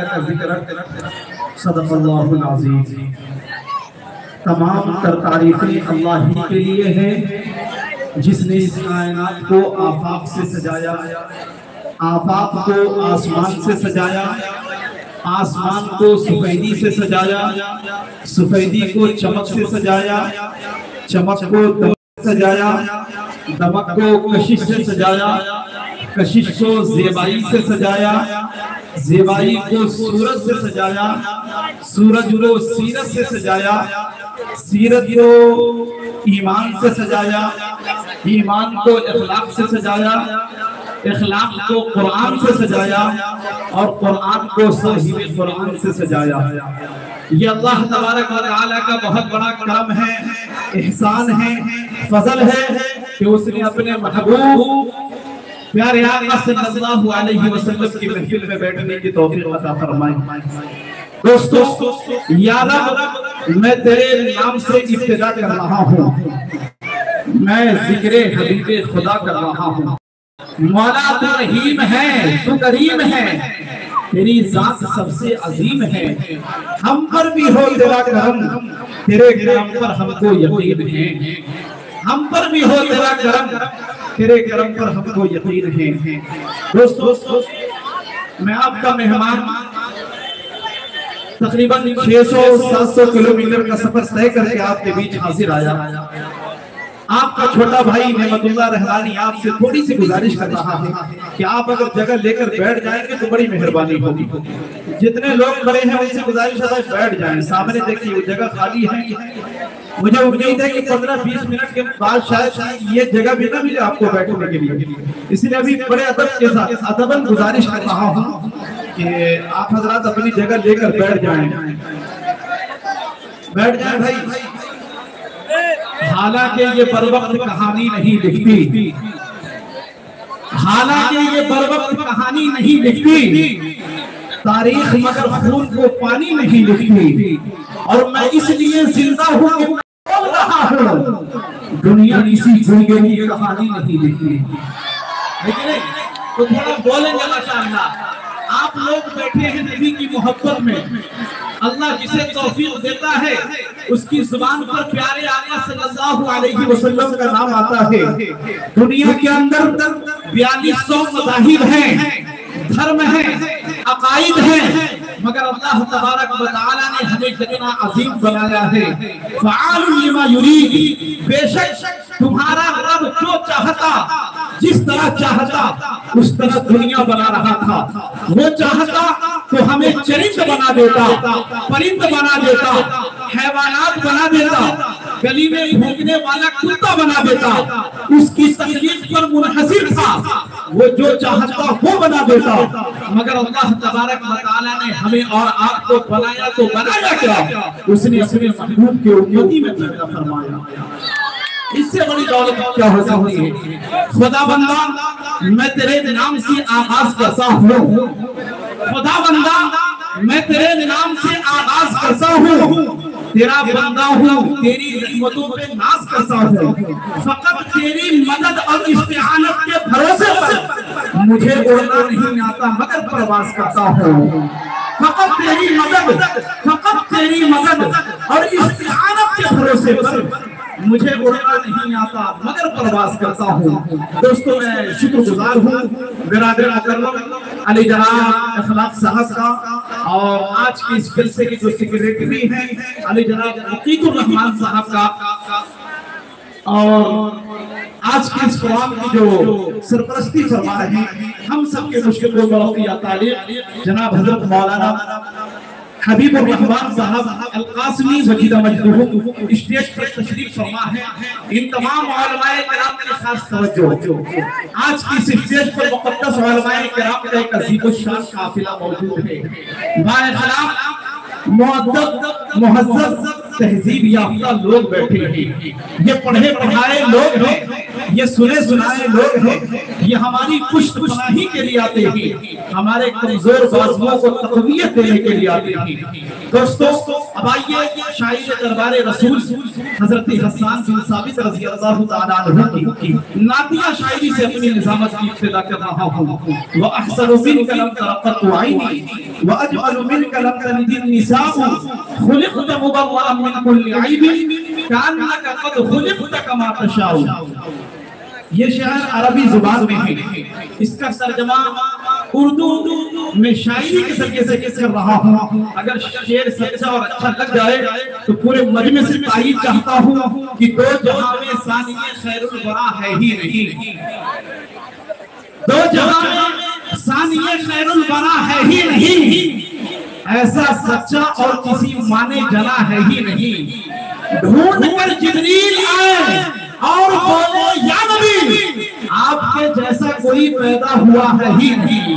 का जिक्र सदक़ल्लाहुल अज़ीम। तमाम तारीफें अल्लाह ही के लिए हैं जिसने इस कायनात को आफाक से सजाया, आफाक को आसमान से सजाया, आसमान को सफेदी से सजाया, सफेदी को चमक से सजाया, चमक को दमक से सजाया, दमक को कशिश से सजाया, कशिश को ज़ेबाई से सजाया, ज़ेबाई को सूरज से सजाया, सूरज को सीरत से सजाया, सीरत को ईमान से सजाया, ईमान को इखलाक से सजाया, इखलाक को कुरान से सजाया और कुरान को साहिब कुरान से सजाया। ये अल्लाह तबारक व तआला का बहुत बड़ा करम है, एहसान है, फजल है कि उसने अपने महबूब प्यारे आका सल्लल्लाहु अलैहि वसल्लम की महफिल में बैठने की तौफीक अता फरमाई। दोस्तों, या रब, मैं तेरे नाम से इब्तिदा कर रहा हूँ, मैं जिक्रे हबीबे खुदा कर रहा हूँ। मौला तू रहीम है, तू करीम है, तेरी जात सबसे अजीम है। हम पर भी हो तेरा करम, तेरे करम पर हमको यकीन है। हम पर भी हो तेरा करम, तेरे करम पर हमको यकीन है। दोस्तों, मैं आपका मेहमान तकरीबन 600-700 किलोमीटर का सफर तय करके आपके बीच हाजिर आया। आपका छोटा भाई नेमतुल्लाह रहमानी आपसे थोड़ी सी गुजारिश कर रहा है कि आप अगर जगह लेकर बैठ जाएंगे तो बड़ी मेहरबानी होगी। जितने लोग खड़े हैं उनसे गुजारिश है बैठ जाएं। सामने देखिए वो जगह खाली है। मुझे उम्मीद है कि 15-20 मिनट के बाद शायद ये जगह भी ना मिले आपको बैठने के लिए। इसलिए अभी बड़े अदब के साथ अदबन गुजारिश कर रहा हूँ कि आप हजरात अपनी जगह लेकर बैठ जाएं। बैठ जाएं भाई। हालांकि ये बरवक्त कहानी नहीं लिखती, हालांकि ये बरवक्त कहानी नहीं लिखती, तारीख मगर खून को पानी नहीं लिखती। और मैं इसलिए जिंदा हूँ कि बोल रहा हूँ, दुनिया इसी गुंगे की कहानी नहीं लिखती। लेकिन तो थोड़ा बोलेंगे माशाअल्लाह। आप लोग बैठे हैं नबी की मोहब्बत में। अल्लाह जिसे तौफीक देता है उसकी जुबान पर प्यारे आका सल्लल्लाहु अलैहि वसल्लम का नाम आता है। दुनिया के अंदर 4200 मज़ाहिब हैं, धर्म है, अकाइद है, मगर अल्लाह तबारक व तआला ने हमें कितना अजीम बनाया है। फ़आलुन लिमा युरीद, बेशक तुम्हारा रब जो चाहता, जिस तरह चाहता उस तरह दुनिया बना रहा था। वो चाहता तो हमें चरित्र बना देता, परिंद बना देता, हैवानात बना देता, गली में भूखने वाला कुत्ता बना देता। उसकी तखलीक पर मुनहसिर था, वो जो चाहता वो बना देता। मगर अल्लाह तबारक व तआला ने हमें और आपको बनाया तो बनाया क्या? उसने अपने महबूब के उम्मती में पैदा फरमाया। इससे बड़ी दौलत क्या हो सकती है? खुदा बंदा मैं तेरे नाम से आगाज करता हूँ, खुदा बंदा मैं तेरे नाम से आगाज करता हूँ, तेरा बंदा हूँ, तेरी रहमतों पे नाज करता हूँ। फकत तेरी मदद और इस्तिआनत के भरोसे पर मुझे उड़ना नहीं आता मगर परवाज करता हूँ। फकत तेरी मदद, फकत तेरी मदद और इस्तिआनत के भरोसे पर मुझे उड़ना नहीं आता मगर परवाज करता हूँ। दोस्तों, मैं शुक्रगुजार हूँ बिरादर मुकर्रम अली जनाब इखलाक साहब का और आज की इस जलसे की जो सेक्रेटरी हैं अली जनाब अकीकुर रहमान साहब का, और आज के इस प्रोग्राम की जो सरपरस्ती फरमा रहे हैं हम सबके मुश्किल को तालीम जनाब हजरत मौलाना हबीबुर रहमान साहब अल-कासिमी वजीदा मजदूह स्टेज पर तशरीफ फरमा है। इन तमाम उलमाए किराम की खास तवज्जो। आज की इस स्टेज पर मुक़द्दस उलमाए किराम का एक अजीम शान काफिला मौजूद है। बाइख़लाक़ मुअद्दब मुहज़्ज़ब तहज़ीब याफ्ता लोग बैठे हैं। ये पढ़े पढ़ाए लोग हैं, ये सुने सुनाए लोग हैं, ये हमारी पुष्ट पनाही के लिए आते हैं, हमारे कमजोर बाजुओं को तक़वियत देने के लिए आते हैं। दोस्तों अब आइए शायर दरबार रसूल हजरत हसन बिन साबित रज़ी अल्लाह तआला अन्हु की नातिया शायरी से अपनी निज़ामत की इब्तिदा कर रहा हूं। व अहसनु मिनका लम तरक़त आइनी व अजमलु मिनका लम तलिद निसाउ खुलिक़त मुबव्वअन मिन कुल्ली ऐब कान्नका क़द खुलिक़त कमा तशाउ। ये शेर अरबी जुबान में है, इसका तर्जुमा उर्दू में शायरी के तरीके से कर रहा हूँ। अगर शेर सच्चा और अच्छा लग जाए तो पूरे मजमे से तारीफ चाहता हूँ कि दो जहां में सानिए खैरुल वरा है ही नहीं, दो जहां में सानिए खैरुल वरा है ही नहीं, ऐसा सच्चा और किसी माने जना है ही नहीं। ढूंढ कर जिब्रील आए और बोले या नबी आपके जैसा कोई पैदा हुआ है ही नहीं।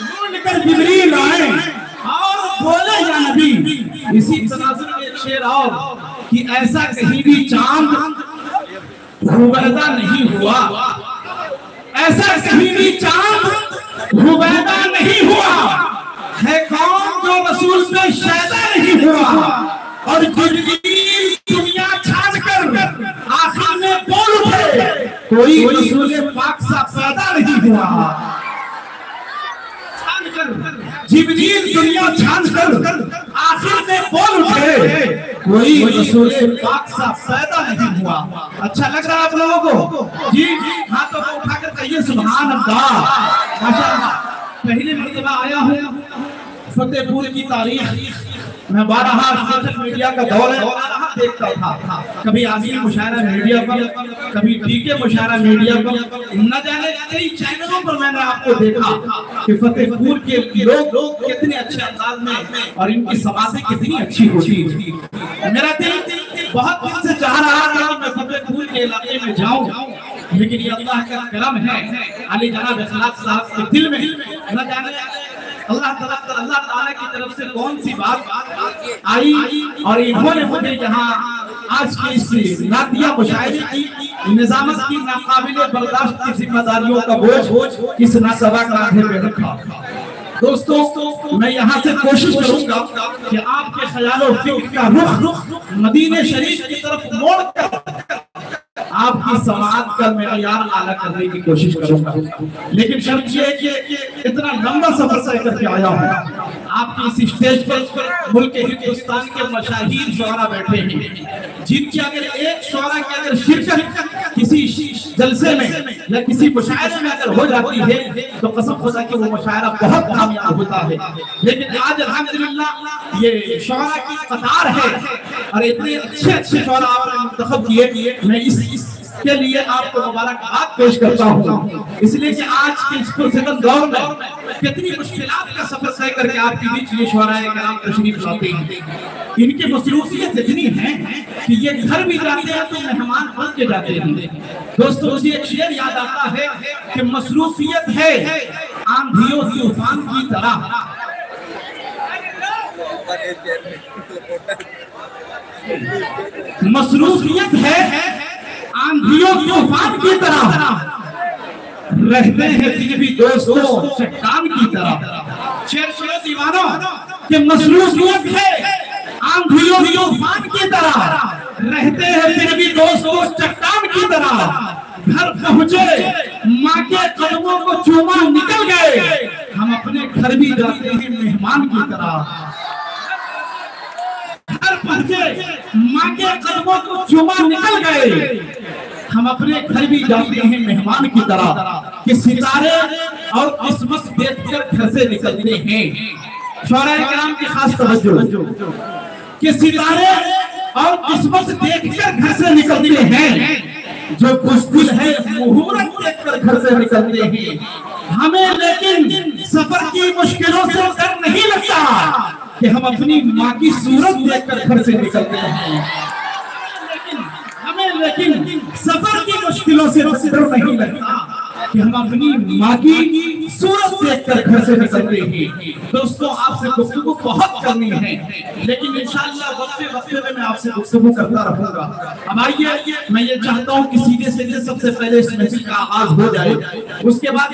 ढूंढकर जिब्रील आए और बोले या नबी। इसी तनाजुर में एक शेर और कि ऐसा कहीं भी चांद रुबैदा नहीं हुआ, ऐसा कहीं भी चांद रुबैदा नहीं हुआ, है कौन जो रसूल में शैदा नहीं हुआ। और जिब्रील दुनिया छान कर आखिर में बोल उठे कोई रसूल पाक सा पैदा नहीं हुआ। छान कर जिब्रील दुनिया छान कर आखिर में बोल उठे कोई रसूल पाक सा पैदा नहीं हुआ। अच्छा लग रहा है आप लोगों को? जी हाँ तो उठाकर कहिए सुभान अल्लाह, माशाअल्लाह। पहले मर्तबा आया हूँ फतेहपुर की तारीख मैं 12 सोशल मीडिया का दौर है, देखता था कभी आसिफ मुशायरा मीडिया पर, कभी डीके मुशायरा मीडिया पर, न जाने कई चैनलों पर मैंने आपको देखा कि फतेहपुर के लोग कितने अच्छे अंदाज में और इनकी समाजें कितनी अच्छी होती है। मेरा दिल बहुत दिन से चाह रहा था कि मैं फतेहपुर के इलाके में जाऊं, लेकिन ये अल्लाह का करम है, अली जनाब इखलास साहब के दिल में न जाने अल्लाह ताला की तरफ से कौन सी बात आई और इन्होंने मुझे यहाँ आज की इस नातिया मुशायरे की निजामत की नाकाबिले बर्दाश्त की जिम्मेदारियों का बोझ किस नासबा कांधे पे रखा। दोस्तों मैं यहाँ से कोशिश करूंगा कि आपके ख्यालों फिक्र का रुख मदीने शरीफ की तरफ मोड़ कर आपकी समाज का मेयार आला करने की कोशिश करूंगा। लेकिन शर्त ये कि इतना लंबा सफर तय करके आया हूँ। आपकी इस स्टेज पर मुल्क हिंदुस्तान के मशाहीर शुअरा बैठे हैं, जिनकी अगर एक शुअरा की अगर शिरकत किसी जलसे में या किसी मुशायरे में अगर हो जाती है तो कसम खुदा कि वो मुशायरा बहुत कामयाब होता है। लेकिन आज अल्हम्दुलिल्लाह ये शुअरा की कतार है और इतने अच्छे शुअरा आपने मुंतखब किए, मैं इसके लिए आपको मुबारकबाद पेश करता हूँ। इसलिए कि आज के इस पुरसकन दौर में कितनी मुश्किलात का सफर तय करके आपके बीच ये शुअराए कराम तशरीफ लाते हैं। इनकी मसरूफियत इतनी है कि ये घर भी जाते हैं तो मेहमान बन के जाते हैं। दोस्तों मुझे एक शेर याद आता है कि मसरूफियत है आंधियों तूफान की तरह, मसरूफियत है आंधियों तूफान की तरह, रहते हैं फिर भी दोस्तों चट्टान की तरह। शेर सुनो दीवानों कि मसरूफियत है आंधियों तूफान की तरह, रहते हैं फिर भी दोस्तों चट्टान की तरह। घर पहुंचे माँ के कदमों को चूमा निकल गए, हम अपने घर भी जाते हैं मेहमान की तरह। घर पहुंचे माँ के कदमों को चूमा निकल गए, हम अपने घर भी जाते हैं मेहमान की तरह। कि सितारे और किस्मत देखकर घर से निकलते हैं। शुअराए किराम की खास तवज्जो कि सितारे और किस्मत देखकर घर से निकलते हैं, जो खुशदिल है मुहूर्त देखकर घर से निकलते हैं। हमें लेकिन सफर की मुश्किलों से डर नहीं लगता कि हम अपनी माँ की सूरत देखकर घर से निकलते हैं। लेकिन सफर की मुश्किलों से डर नहीं लगता कि हम अपनी माँ की सूरत देखकर घर से निकलते हैं। दोस्तों आपसे गुफ्तगू बहुत करनी है, लेकिन इंशाअल्लाह वक्फे वक्फे में मैं आपसे गुफ्तगू करता रहूंगा। अब आइए, मैं ये चाहता हूँ कि सीधे सीधे सबसे पहले इस महफिल का आगाज हो जाए, उसके बाद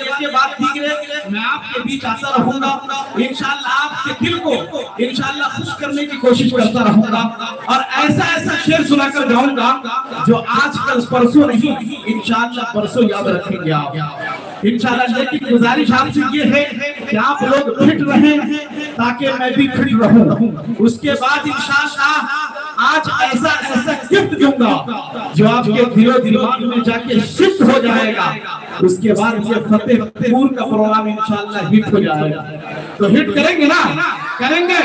मैं आपके बीच आता रहूंगा। इंशाअल्लाह आपके दिल को इंशाअल्लाह खुश करने की कोशिश करता रहूंगा और ऐसा ऐसा शेर सुनाकर जाऊंगा जो आजकल परसों नहीं, इंशाअल्लाह परसों याद रखेंगे आप इंशाअल्लाह। लेकिन गुजारिश आपसे ये है कि आप लोग फिट रहें ताकि मैं भी फिट रहूं। उसके बाद इंशाअल्लाह आज ऐसा ऐसा गिफ्ट दूंगा जो आपके दिलो दिमाग में जाके शिफ्ट हो जाएगा। उसके बाद ये फतेहपुर का प्रोग्राम इंशाअल्लाह हिट हो जाएगा। तो हिट करेंगे ना? करेंगे।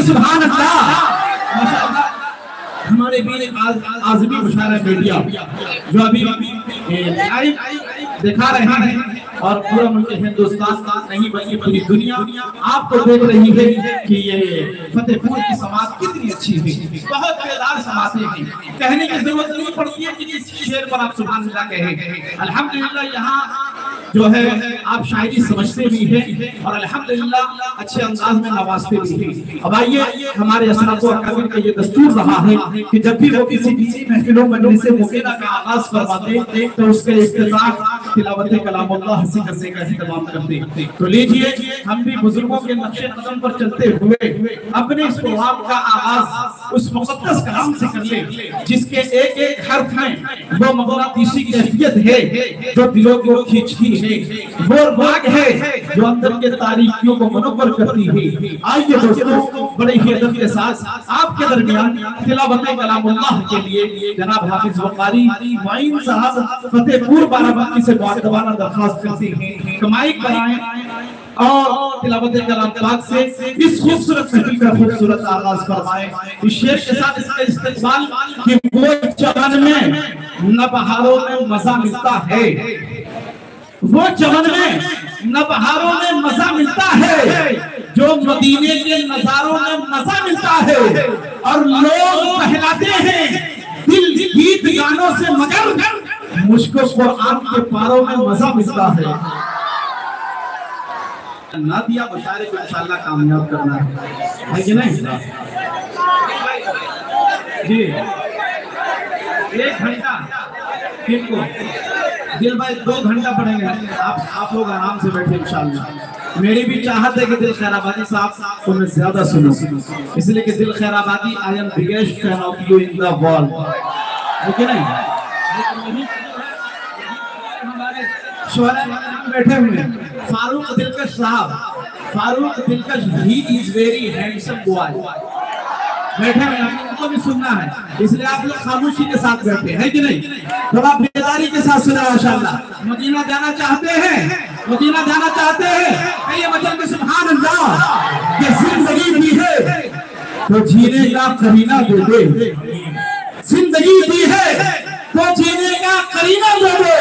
सुभान अल्लाह। माशाअल्लाह हमारे बीच आज़मी मुशारा मीडिया जो अभी लाइव दिखा रहे हैं और पूरा मुल्क हिंदुस्तान नहीं बल्कि पूरी दुनिया आपको देख रही है कि ये फतेहपुर की समाज कितनी अच्छी है, बहुत बेदार समाज है। कहने की जरूरत नहीं पड़ती है कि इस शेर पर आप सुभान अल्लाह कहें। अल्हम्दुलिल्लाह यहाँ जो है आप शायरी समझते भी हैं और अल्हम्दुलिल्लाह अच्छे अंदाज में नवाजते भी हैं। अब आइए, हमारे असरात और अकाबिर का ये दस्तूर रहा है कि जब भी वो किसी महफिलों मजलिस मुबीना का आगाज करवाते तो उसके इफ्तिताह तिलावत कलामुल्लाह हंसी करने का इंतजाम करते। तो लीजिए, हम भी बुजुर्गों के नक्शे कदम पर चलते हुए अपने इस प्रोग्राम का आगाज उस मुक़द्दस कलाम से कर ले जिसके एक एक हर्फ में वो मग़नातीसी कैफियत है जो दिलों को खींचती है, वो राग है जो अंदर के तारीकियों को मुनव्वर करती है। आइए दोस्तों, बड़े ही अदब के साथ आपके दरमियान तिलावत कलामुल्लाह के लिए जनाब हाफिज वक़ारी मुईन साहब फतेहपुर बाराबंकी से मुअद्दबाना दरख्वास्त करते हैं कि माइक बनाएं और तिलावत कलाम पाक से इस खूबसूरत महफिल का खूबसूरत आगाज फरमाएं। इस शेर के साथ इसका इस्तेमाल कि वो चमन में न बहारों में मजा मिलता है, वो चमन में न बहारों में मजा मिलता है जो मदीने के नजारों में मजा मिलता है। और लोग कहलाते हैं दिल गीत गानों से, मगर मुझको कुरान के पारों में मजा मिलता है। ना दिया बेचारे को इंशाअल्लाह कामयाब करना है कि नहीं जी? 1 घंटा किनको दिल भाई 2 घंटा पड़ेंगे। आप लोग आराम से बैठे इंशाअल्लाह। मेरी भी चाहत है कि दिल खैराबादी साहब को मैं ज्यादा सुनूं, इसलिए कि दिल Khairabadi I am biggest fan of you in the world, है कि नहीं? बैठे हुए फारूक दिलकश साहब, फारूक दिलकश, he is very handsome boy, बैठे हुए हैं, उनको भी सुनना है, इसलिए आप लोग खामोशी के साथ बैठे हैं कि नहीं? थोड़ा बेदारी के साथ सुना। माशाअल्लाह मदीना जाना चाहते हैं, मदीना जाना चाहते हैं, कहिए मजल में सुभान अल्लाह। ये जिंदगी भी है तो जीने का करीना दे दे, जिंदगी भी है तो जीने का करीना दे दे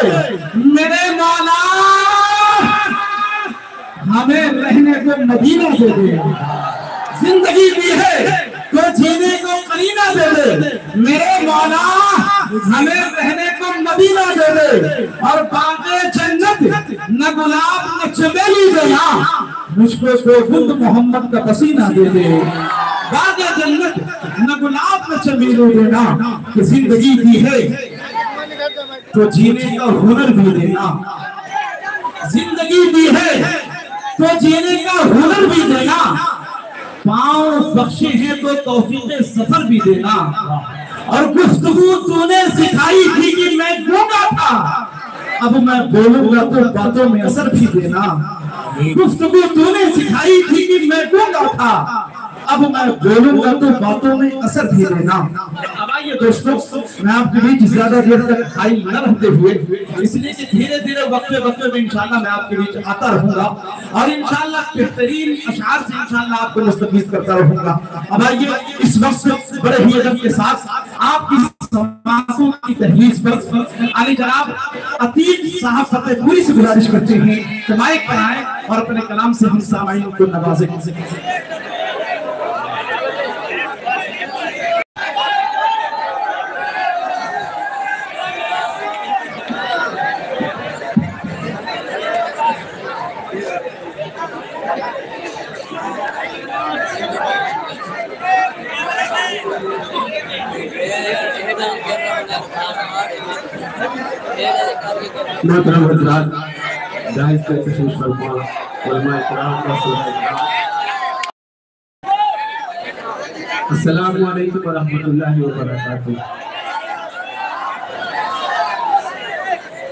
मेरे मौला, हमें रहने को मदीना दे दे। जिंदगी भी है तो जीने को करीना दे दे मेरे मौला, हमें रहने को मदीना दे दे। और बागे जन्नत न गुलाब न चमेली देना, मुझको तो खुद मोहम्मद का पसीना दे दे। बागे जन्नत न गुलाब न चमेली देना, कि जिंदगी भी है तो जीने का हुनर भी देना, जिंदगी भी है तो जीने का हुनर भी देना, पाँव बख्शे हैं तो तौफीक सफर भी देना। और गुफ्तगू तूने सिखाई थी कि मैं गूंगा था, अब मैं बोलूंगा तो बातों में असर भी देना। गुफ्तगू तूने सिखाई थी कि मैं गूंगा था, अब मैं बोलूंगा तो बातों में असर भी देना। अब आइए दोस्तों, मैं आपके बीच ज्यादा देर तक खाई न रहते हुए, इसलिए कि धीरे धीरे वक्फे वक्फे में इंशाल्लाह मैं आपके बीच आता रहूंगा और इंशाल्लाह बेहतरीन अशआर से इंशाल्लाह आपको मुस्तफीद करता रहूंगा। अब आइए, इस वक्त बड़े ही अदब के साथ आपकी समासों की तहरीर पर आली जनाब अतीक साहब फतेहपुरी से गुजारिश करते हैं कि माइक पर आए और अपने कलाम से हम सामाईन को नवाजें। मोहतरम हज़रात, जाहिर से तशरीफ फरमा, उलमा इकराम का सलाम। अस्सलामु अलैकुम व रहमतुल्लाहि व बरकातुहू।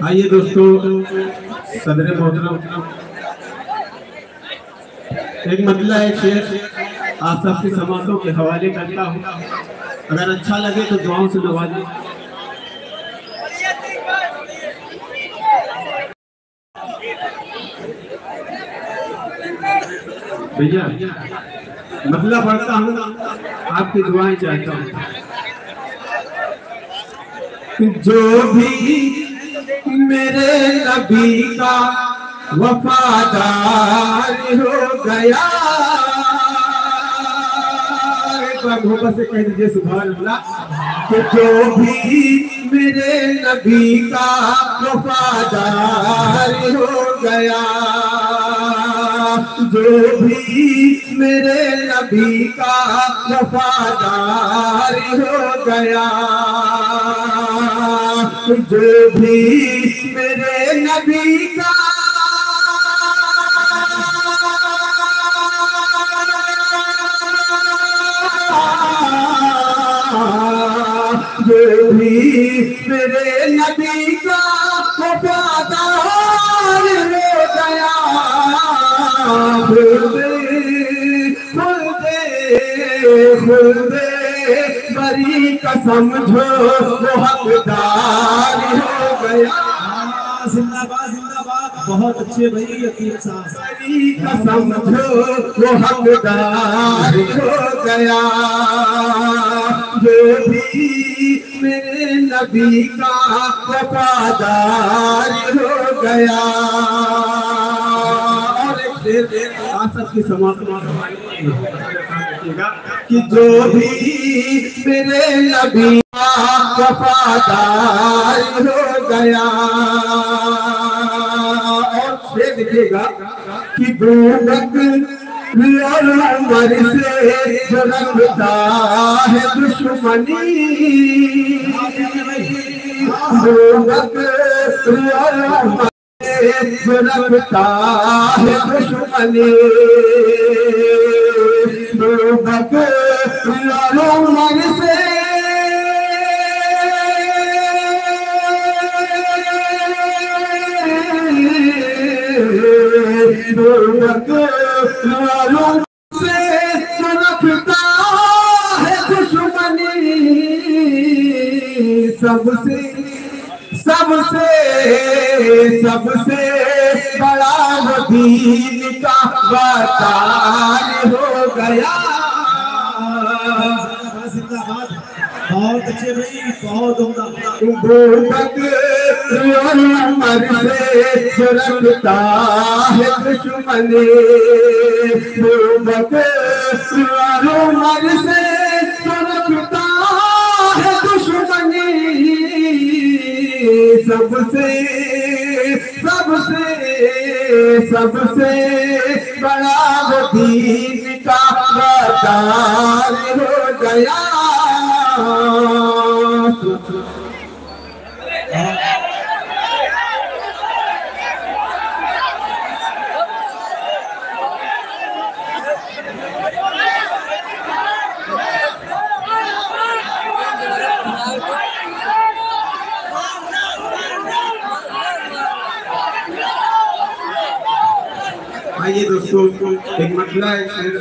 आइए दोस्तों, सदर मोहतरम एक मतला एक शेर आप सबकी समातों के हवाले करता हूँ। अगर अच्छा लगे तो दुआओं से नवाजें। भैया मतलब पढ़ता हूँ, आपकी दुआएं चाहता हूँ। जो भी मेरे नबी का वफादार हो गया, मोहब्बत से कह दीजिए सुभान अल्लाह। कि जो भी मेरे नबी का वफादार हो गया, जो भी मेरे नबी का वफादार हो गया, जो भी मेरे नबी का जो भी मेरे नबी का वफादार हो गया, खुदे बड़ी कसम जो वो हकदार हो गया। जिंदाबाद जिंदाबाद, बहुत अच्छे भाई यकीन साहब। बड़ी कसम जो वो हकदार हो गया, जो भी मेरे नबी का वफादार हो गया। और एक देर आसर की समाप्त कि जो भी मेरे नबी का वफादार हो गया। और शेर लिखिएगा कि दूरक और उमर से जो रखता है दुश्मनी, दूरक और उमर से जो रखता है दुश्मनी, दूरक और उमर से से रखता है दुश्मनी, सबसे सबसे सबसे बड़ा वो दीन का वफादार हो गया। जिंदाबाद, बहुत अच्छे भाई, बहुत उम्दा। दूरक उमर से जो रखता है दुश्मनी, दूरक उमर से जो रखता है दुश्मनी, सबसे सबसे सबसे बड़ा वो दीन का वफादार हो गया। आइए दोस्तों, एक मतला है शेर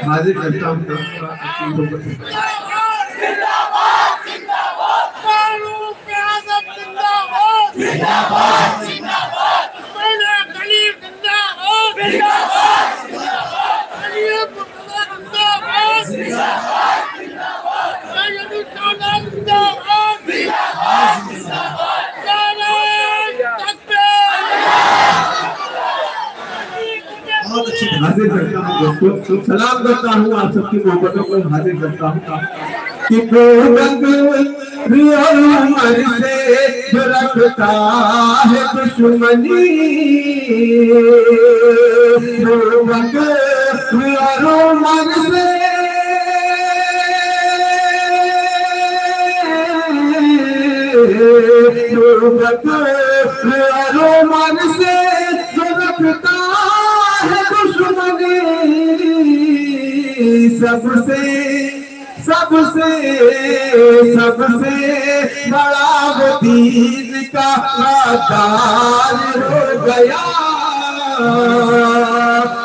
हाजिर करता हूँ। हाजिर करता हूँ दोस्तों, सलाम करता हूँ आप सबकी मोहब्बतों को हाजिर करता हूँ कि उमर से जो रखता है दुश्मनी, उमर से रोमन से जो रखता है दुश्मनी, सबसे सबसे सबसे बड़ा वो दीन का आधार हो गया,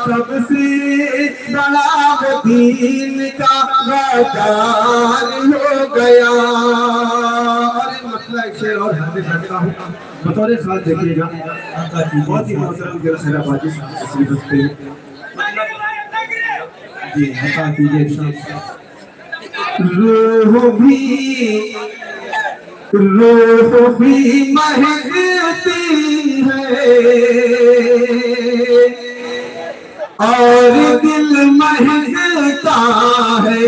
सबसे बड़ा वो दीन का आधार हो गया। एक शेर और हाजिर करता हूँ, बतौर खास देखिएगा, बहुत ही मोहतरम गिरशराबादी तस्वीर रखते हैं जी। हता कीजिए रूह भी महकती है और दिल महकता है,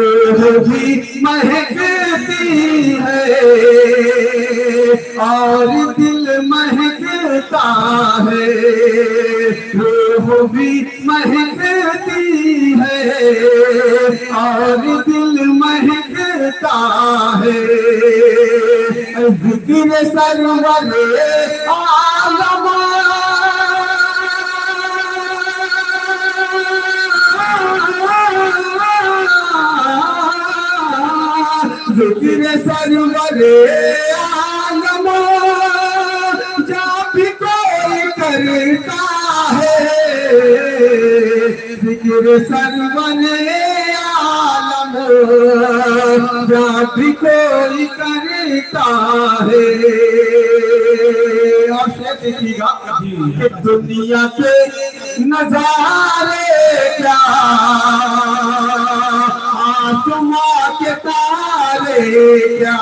रूह भी महकती है और दिल महकता है, रूह भी महकती है और दिल महकता है। ज़िक्र सरवर आलम ज़िक्र सरवर आलम जब भी कोई करता है, ज़िक्र सरवर आलम जब भी कोई करता है। और शेर देखिएगा कि दुनिया के नजारे क्या, आसमां के तारे क्या,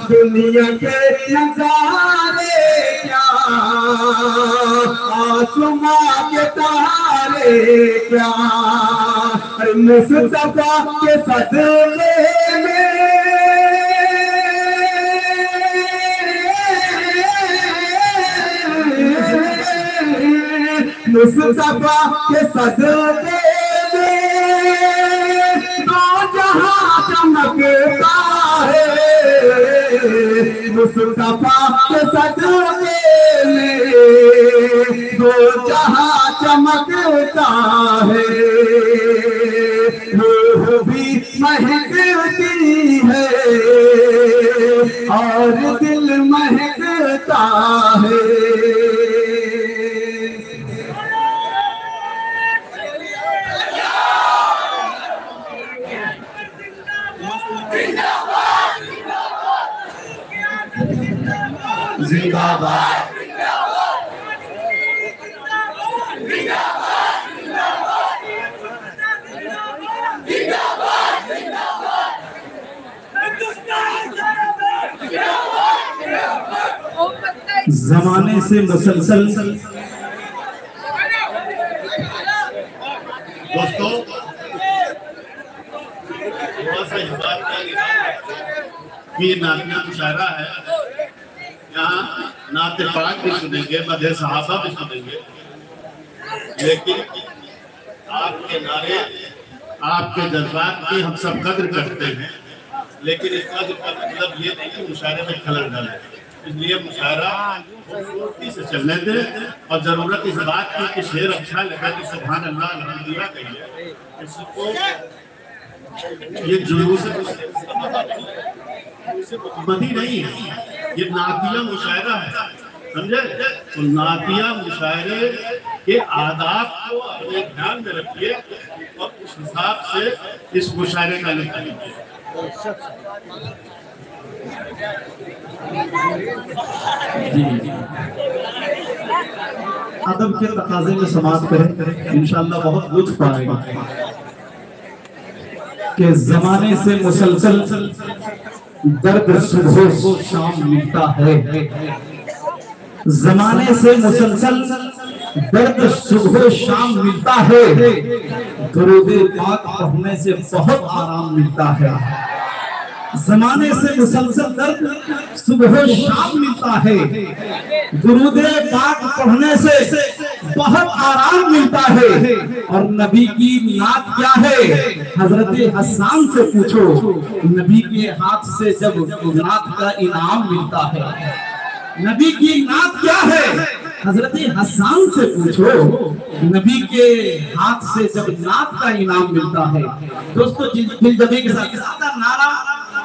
दुनिया के नजारे क्या, आसमां के तारे क्या, मुस्तफा के सदके में मुस्तफा के सदके चमकता है, मुस्तफा के सदके में दो जहां चमकता है, रूह भी महकती है और दिल महकता है। जिंदाबाद जमाने से मुसलसल दोस्तों ये नातिया मुशायरा है, यहाँ नाते पाक भी सुनेंगे, मदह सहाबा भी सुनेंगे, लेकिन आपके नारे आपके जज्बात की हम सब कद्र करते हैं, लेकिन इस कद्र का मतलब ये नहीं कि मुशायरे में खलल डाले। इसलिए मुशायरा खूबसूरती से चलने दें और जरूरत इस बात की कि शेर अच्छा लगा कि सुभान अल्लाह अल्हम्दुलिल्लाह कहिए, इसको ये जुलूस बदी नहीं है, ये नातिया मुशायरा है, समझे? तो नातिया मुशायरे के आदाब को अपने ध्यान में रखिए और उस हिसाब से इस मुशायरे का लिखा लीजिए। अदब के तकाजे में समाप्त करें, इंशाअल्लाह बहुत लुत्फ आएगा कि जमाने से मुसलसल दर्द सुबह शाम मिलता है, जमाने से मुसलसल दर्द सुबह शाम मिलता है, दुरूद पाक पढ़ने से बहुत आराम मिलता है। जमाने से मुसलसल दर्द सुबह शाम मिलता है, दुरूद पाक पढ़ने से बहुत आराम मिलता है। और नबी की नात क्या है, हजरत हसन से पूछो, नबी के हाथ से जब नात का इनाम मिलता है। नबी की नात क्या है, हजरत हसन से पूछो, नबी के हाथ से जब नात का इनाम मिलता है। दोस्तों दिलजमी के साथ नारा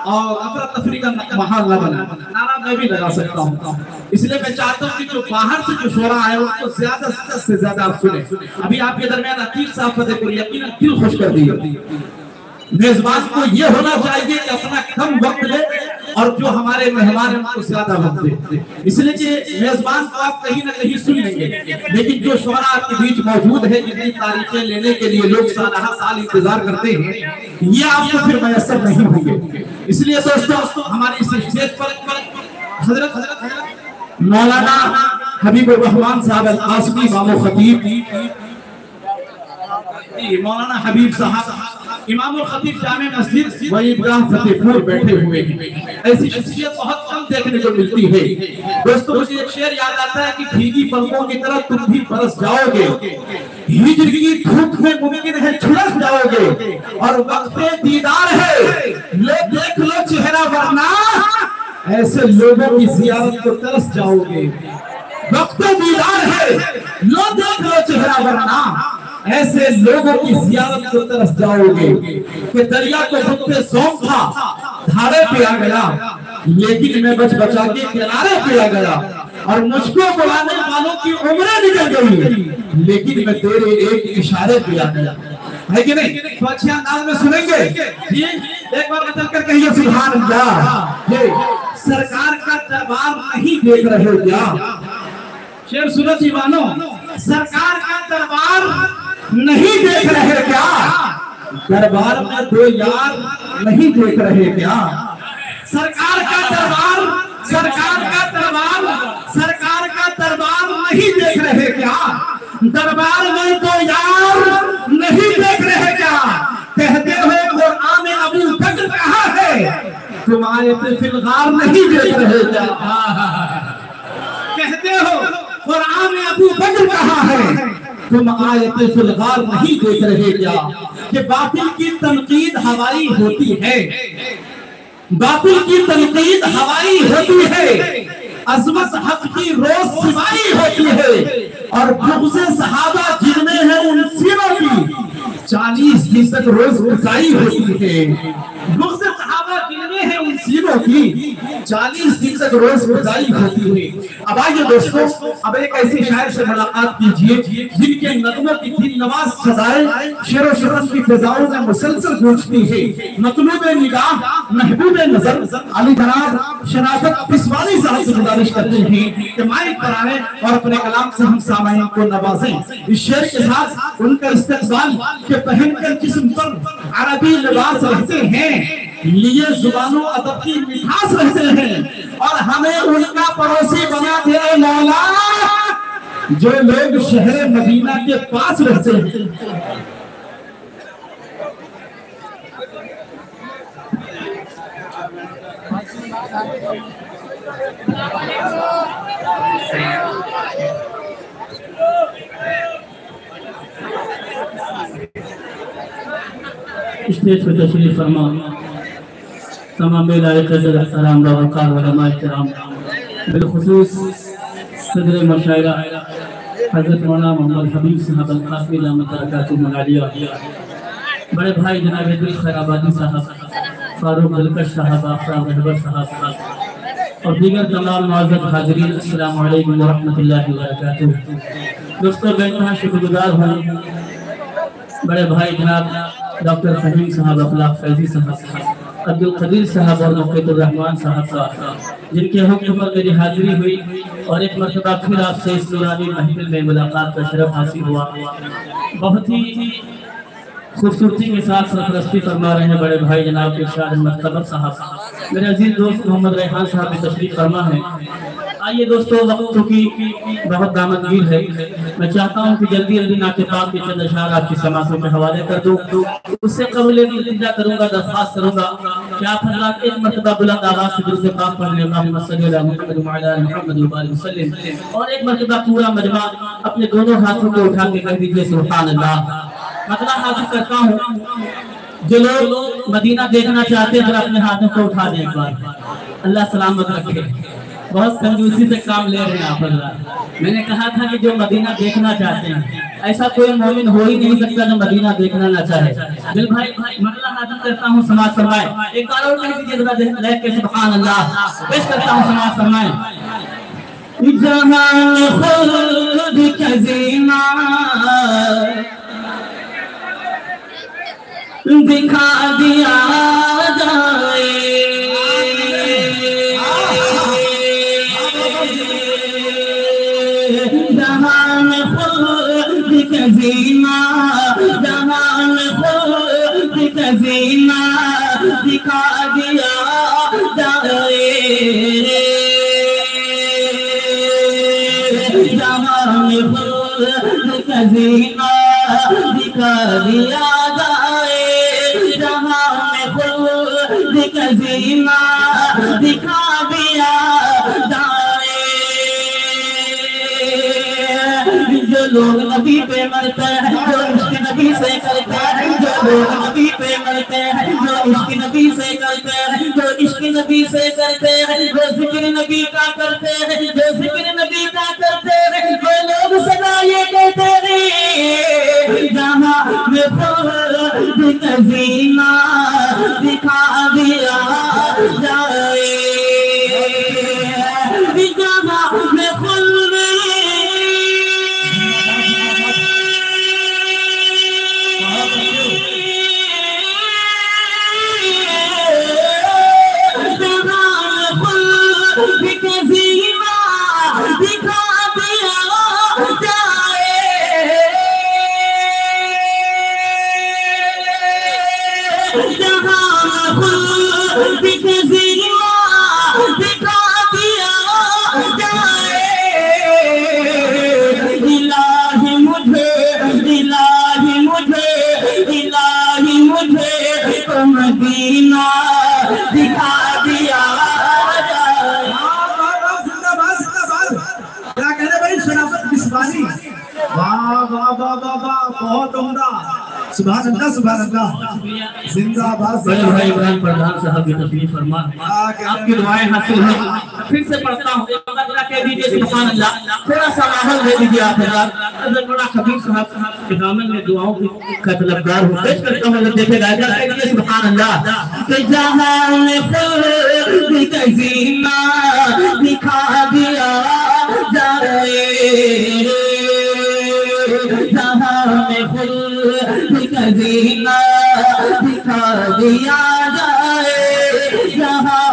और अफरा तफरी का माहौल न बना, नारा मैं भी लगा सकता हूँ, इसलिए मैं चाहता हूँ कि जो बाहर से जो शोरा आए उनको ज्यादा से ज्यादा आप सुने। अभी आपके दरमियान अकील साहब फतेहपुर यकीनन दिल खुश कर दिए। मेजबान को ये होना चाहिए कि अपना कम वक्त ले और जो हमारे मेहमान हैं उनको ज्यादा वक्त दे, इसलिए कि मेजबान को आप कहीं ना कहीं सुन लेंगे, लेकिन जो शोरा आपके बीच मौजूद है, जितनी तारीखें लेने के लिए लोग साल इंतजार करते हैं, ये आपको फिर मैसर नहीं होंगे। इसलिए दोस्तों हमारी इस स्टेज पर हजरत मौलाना हबीबुर रहमान साहब अल-कासमी इमाम खतीब, मौलाना हबीब साहब इमाम खतीब जामे मस्जिद व ईदगाह फतेहपुर बैठे हुए हैं। ऐसी शख्सियत बहुत कम देखने को मिलती है। दोस्तों मुझे एक शेर याद आता है कि भीगी पलकों की तरह तुम भी बरस जाओगे, हिजर की धूप में मुमकिन है झुलस जाओगे, और वक्ते दीदार है ले देख लो चेहरा, वरना ऐसे लोगों की जियारत को तरस जाओगे। वक्ते दीदार है लो देख लो चेहरा, वरना ऐसे लोगों की जियारत को तरस जाओगे। कि दरिया को खुद पे सौंपा धारे पे आ गया, लेकिन मैं बच बचा के किनारे पे आ गया, और मुझको बुलाने वालों की उम्रें निकल गई, लेकिन मैं तेरे एक इशारे पे आ गया। है कि नहीं? तो अच्छे अंदाज में सुनेंगे जी, एक बार बदल कर कहिए सुभान अल्लाह। ये सरकार का दरबार नहीं देख रहे क्या? शेर सुनो दीवानो, सरकार का दरबार नहीं देख रहे क्या? दरबार में दो यार नहीं देख रहे क्या? सरकार का दरबार, सरकार का दरबार, सरकार का दरबार नहीं देख रहे क्या? दरबार में दो यार नहीं देख रहे क्या? कहते हो कुरान में अबू बकर कहाँ है, तुम आयत फिलगार नहीं देख रहे क्या? कहते हो कुरान में अबू बकर कहाँ है, तुम आयत फिलगार नहीं देख रहे क्या? कि बातिल की तनकीद हवाई होती है, बातिल की तनकीद हवाई होती है, अज़मत हक की रोज सिवाई होती है, और बुग़्ज़े सहाबा जिनमें है उन सीनों की 40 दिन तक रोज ऊंचाई होती है। बुग़्ज़े सहाबा जिनमें है उन सीनों की 40 दिन तक रोज ऊंचाई होती है। अब आइए दोस्तों, अब एक ऐसे शायर से मुलाकात कीजिए जिनके नगमों की दिल नवाज सदाएं शेरो शरम की फिजाओं में मुसलसल गूंजती है। मतलूब निगाह महबूब नजर अली जनाब शराफत पिसवानी साहब से गुजारिश करते हैं कि माइक पर आए और अपने कलाम से हम सामाईन को नवाजें। इस शेर के साथ उनका इस्तेक़बाल के पहनकर जिस्म पर अरबी लिबास रहते हैं, लिए जुबानों अदब की मिठास रहते हैं, और हमें उनका पड़ोसी बना दे मौला जो लोग शहर मदीना के पास रहते हैं। स्टेज पर तशरीफ फरमा तमाम सलाम बिलखुसूस सदर मशाइरा हज़रत मौलाना मोहम्मद हबीब साहब अल-कासमी रहमतुल्लाह, बड़े भाई जनाब दिल खैराबादी साहब, फारूक दिलकश साहब, आफताब रहबर साहब और दीगर तमाम मुअज़्ज़ज़ हाज़रीन, अस्सलामु अलैकुम व रहमतुल्लाहि व बरकातुहू। दोस्तों बेनतहा शुक्रगुज़ार हूँ बड़े भाई जनाब डॉक्टर फहीम साहब, अखलाक फैजी साहब, अब्दुल कदीर साहब और मुक़ीतुर रहमान साहब का, जिनके हुक्म पर मेरी हाजिरी हुई और एक मरतबा फिर आपसे इस नूरानी महफिल में मुलाकात का शरफ हासिल हुआ। बहुत ही खूबसूरती के साथ सरपरस्ती फरमा रहे हैं बड़े भाई जनाब इरशाद अहमद तबक साहब, मेरे अजीज दोस्त मोहम्मद रेहान साहब भी तशरीफ फरमा है। आइए दोस्तों, वक्त चूंकि बहुत दामदगीर है, मैं चाहता हूं कि जल्दी जल्दी नाते पाक के चंद अशआर आपकी समातों के हवाले कर दूं। उससे कबल इल्तिजा करूंगा, दरख्वास्त करूंगा कि आप हज़रात एक मरतबा बुलंद आवाज़ से दुरूद पाक पढ़ने और एक मरतबा पूरा मजमा अपने दोनों हाथों को उठा के कह दीजिए सुभान अल्लाह। मतलब हाजिर करता हूँ, जो लोग मदीना देखना चाहते हैं अपने हाथों को उठा दें एक बार। अल्लाह सलामत रखे। बहुत कंजूसी से काम ले रहे हैं आप। मैंने कहा था कि जो मदीना देखना चाहते हैं, ऐसा कोई मोमिन हो ही नहीं सकता जो मदीना देखना ना चाहे। दिल भाई मतलब हाजिर करता हूँ, समाज फरमाए एक बार और कह दीजिए जरा देख के सुभान अल्लाह। पेश करता हूँ, समाज फरमाए जहां खुद खजीना दिखा दिया जाए, जहान खुद खजीना, जहान खुद खजीना दिखा दिया जाए, जहान खुद खजीना दिखा दिया जाए, जहां खुद खजीना दिखा दिया जाए। जो लोग नबी पे मरते हैं, जो इश्क नबी से करते हैं, जो लोग नबी पे मरते हैं, जो इश्क नबी से करते हैं, जो इश्क नबी से करते हैं, जो जिक्र नबी का करते हैं, जो जिक्र नबी का करते हैं, वो लोग सदा ये कहते हैं जहां में खुद खजीना दिखा दिया जाए, जहां में खुद मदीना दिखा दिया जाए। क्या कह रहे भाई शराफत बिस्वानी, वाह वाह वाह वाह वाह, बहुत उम्दा। सुभान अल्लाह, सुभान अल्लाह, जिंदाबाद। बड़े भाई इब्राहिम प्रधान साहब की तशरीफ फरमा, आपकी दुआएं हासिल हो। फिर से पढ़ता हूँ, कह दीजिए सुभान अल्लाह। थोड़ा सा माहौल दे दीजिए आप हज़रात। बड़ा खबीर साहब के दामन में दुआओं का तलबगार हूँ। पेश करता हूँ, अगर देखेगा कह दीजिए सुभान अल्लाह। कि जहां खुद खजीना दिखा दिया जाए, जहां खुद खजीना दिखा दिया जाए, जहां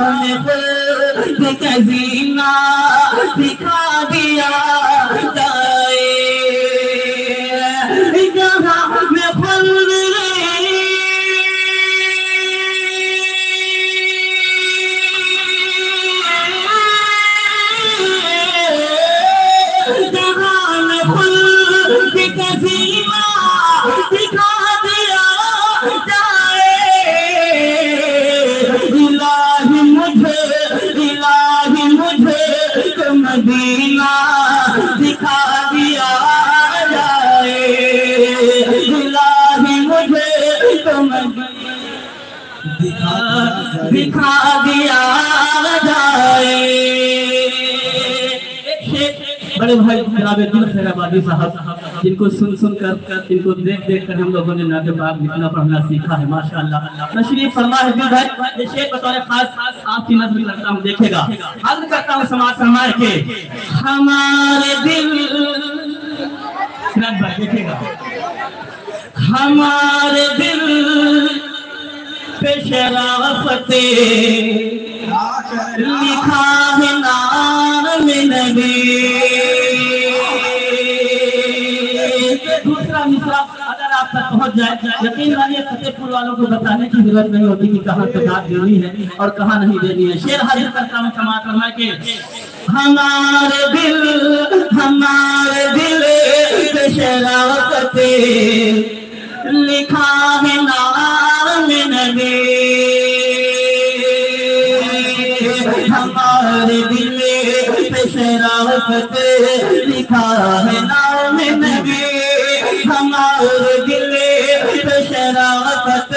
खुद खजीना दिखा दिया जाए, जहां में खुद खजीना दिखा दिया जाए, इलाही मुझे मदीना दिखा दिया जाए, इलाही मुझे दिखा दिया जाए। बड़े भाई जनाब दिल खैराबादी साहब, जिनको सुन कर, जिनको देख कर हम लोगों ने नाते पाक लिखना पढ़ना सीखा है, माशाअल्लाह। तशरीफ फरमा है दिल भाई। ये शेख बतौर खास आपकी नज़र करता हूँ, देखेगा। अर्ज करता हूँ समाज फरमाए के हमारे दिल, भाई देखेगा, हमारे दिल पे शराफते लिखा है नाम में नबी। दूसरा मिसरा अगर आप तक पहुंच जाए, यकीन मानिए फतेहपुर वालों को बताने की जरूरत नहीं होती कि कहाँ पे दाद देनी है और कहाँ नहीं देनी है। शेर हाजिर करता हूँ समाज फरमा के हमारे दिल पे शराफत लिखा है नाम नबी, हमारे दिल पे शराफत लिखा है नाम नबी, हमारे दिल पे शराफत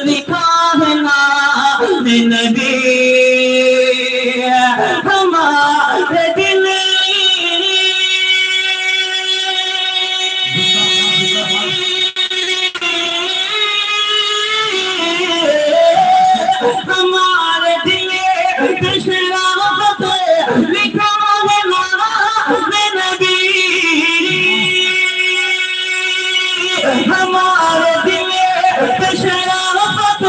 लिखा है नाम नबी, हमारे दिल हमारे दिल पे शराफत लिखा है नाम नबी, हमारे दिल पे शराफत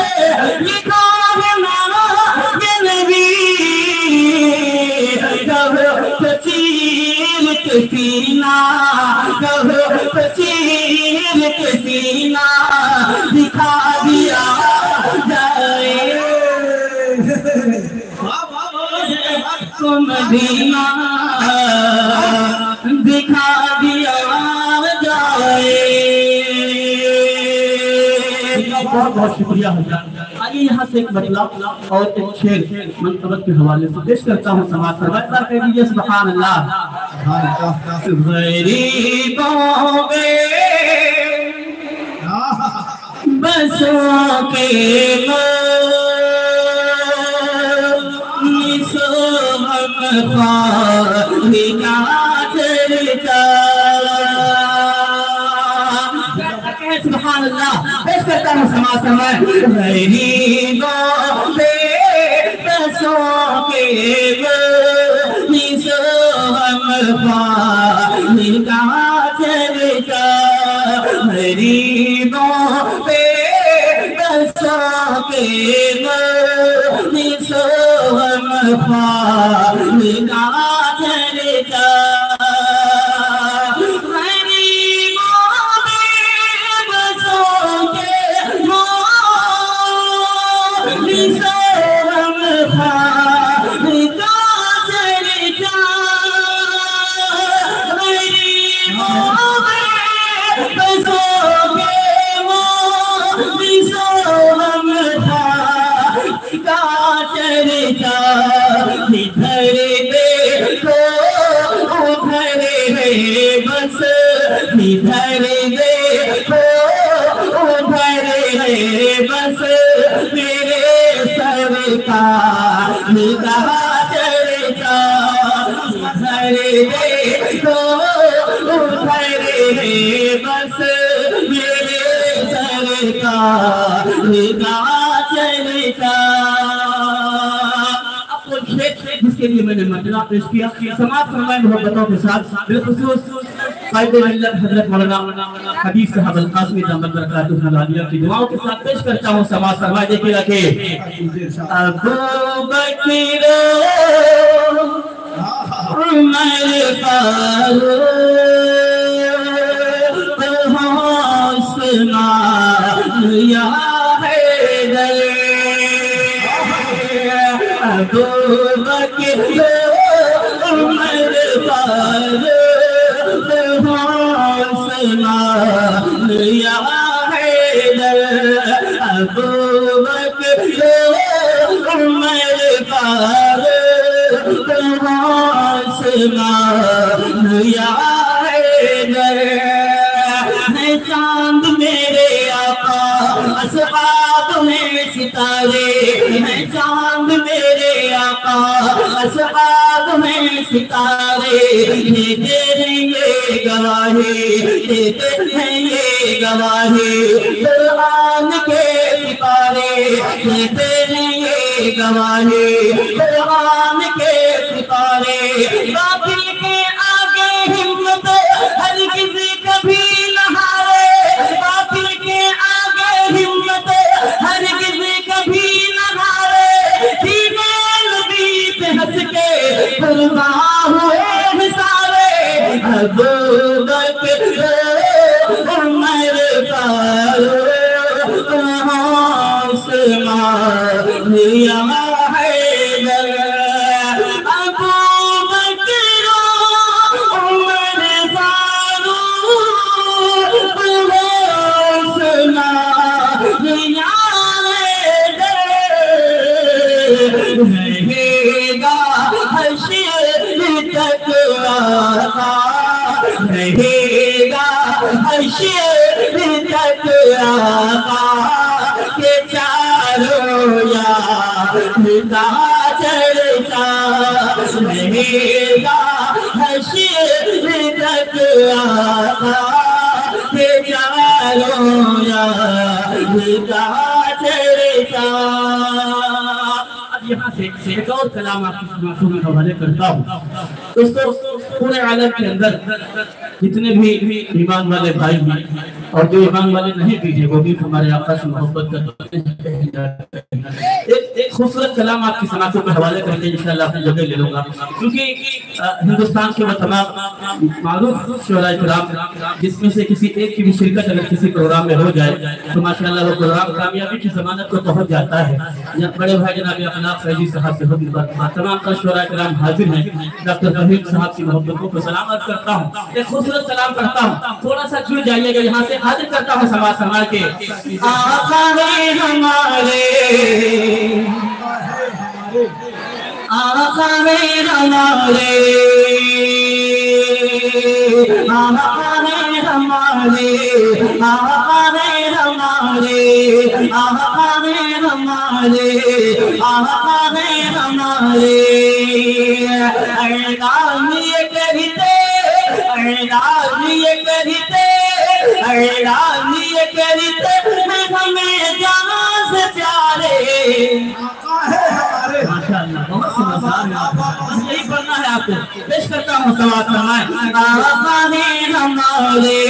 लिखा है नाम नबी, कहो चीर के सीना, कहो चीर के सीना दिखा दिया जाए मदीना, दिखा दिया जाए। बहुत बहुत शुक्रिया हजार। आइए यहाँ से एक बदलाव और एक शेर मंतबत के हवाले से पेश करता हूँ। समाज सरवार कह दीजिए सुभान अल्लाह। गरीबों में बसों के सुभान अल्लाह पेश करता हूँ समाज समय। गरीबों पे बसों के गरीबों पे बसों के बस मेरे सर का निगाह चलेगा, बस मेरे सर का निगाह चलेगा। जिसके लिए मैंने मजला पेश किया समाज समय मोहब्बतों के साथ बिलखुसूस हजरत मौलाना हबीब साहब अल-कासमी दामत बरकातुहु अलिया की दुआओं के साथ पेश करता हूँ। समाज फरमाए देखिएगा कि अबू बकर उमर फारूक उस्मान या हैदर, अबू बकर उमर फारूक उस्मान या हैदर, अबू बकर उमर फारूक उस्मान या हैदर। है चांद मेरे आका असहाब में सितारे, है चांद मेरे आका असहाब में सितारे, देते हैं ये गवाही, देते हैं ये गवाही, कुरान के सितारे देते हैं ये गवाही, कुरान के सितारे। बातिल के आगे हिम्मत हर किसी कभी न हारे, बातिल के आगे हिम्मत हर किसी कभी न हारे, सीने नबी पे हंस के कुर्बान हुए सारे, अबू बकर उमर फारूक उस्मान या हैदर, अबू तक आका रहेगा, हश्र तक आका के चारों यार चर्चा रहेगा, हश्र तक आका के चारों यार चर्चा। यहाँ से एक और कलाम आपकी समातों में हवाले करता हूँ। दोस्तों, पूरे आलम के अंदर जितने भी ईमान वाले भाई हैं और जो ईमान वाले नहीं भी हैं, वो भी हमारे आका से मोहब्बत करते हैं। एक खूबसूरत कलाम आपकी समातों में हवाले करके इंशाअल्लाह अपनी जगह ले लूंगा, क्योंकि हिंदुस्तान के वो तमाम मारूफ शोरा इकराम जिसमें से किसी एक की भी शिरकत अगर किसी प्रोग्राम में हो जाए तो माशाअल्लाह वो प्रोग्राम कामयाबी की जमानत को पहुंच जाता है। बड़े भाई जनाब अफनाफ फैजी साहब से तमाम शोरा इकराम हाजिर हैं। डॉक्टर फहीम साहब की मोहब्बतों को सलाम अर्ज करता हूँ। एक खूबसूरत सलाम करता हूँ, थोड़ा सा जुड़ जाइएगा यहाँ से। हाजिर करता हूँ समाज समाज के आका हमारे, आका हमारे, आका हमारे, आका हमारे, आका हमारे, आका हमारे। ऐलान ये कहते, ऐलान ये कहते, ऐलान ये कहते हमें जान से प्यारे। माशाअल्लाह, बहुत समझदार है आप। यही पढ़ना है आपको। पेश करता हूँ सवाल फरमाए। आका है हमारे,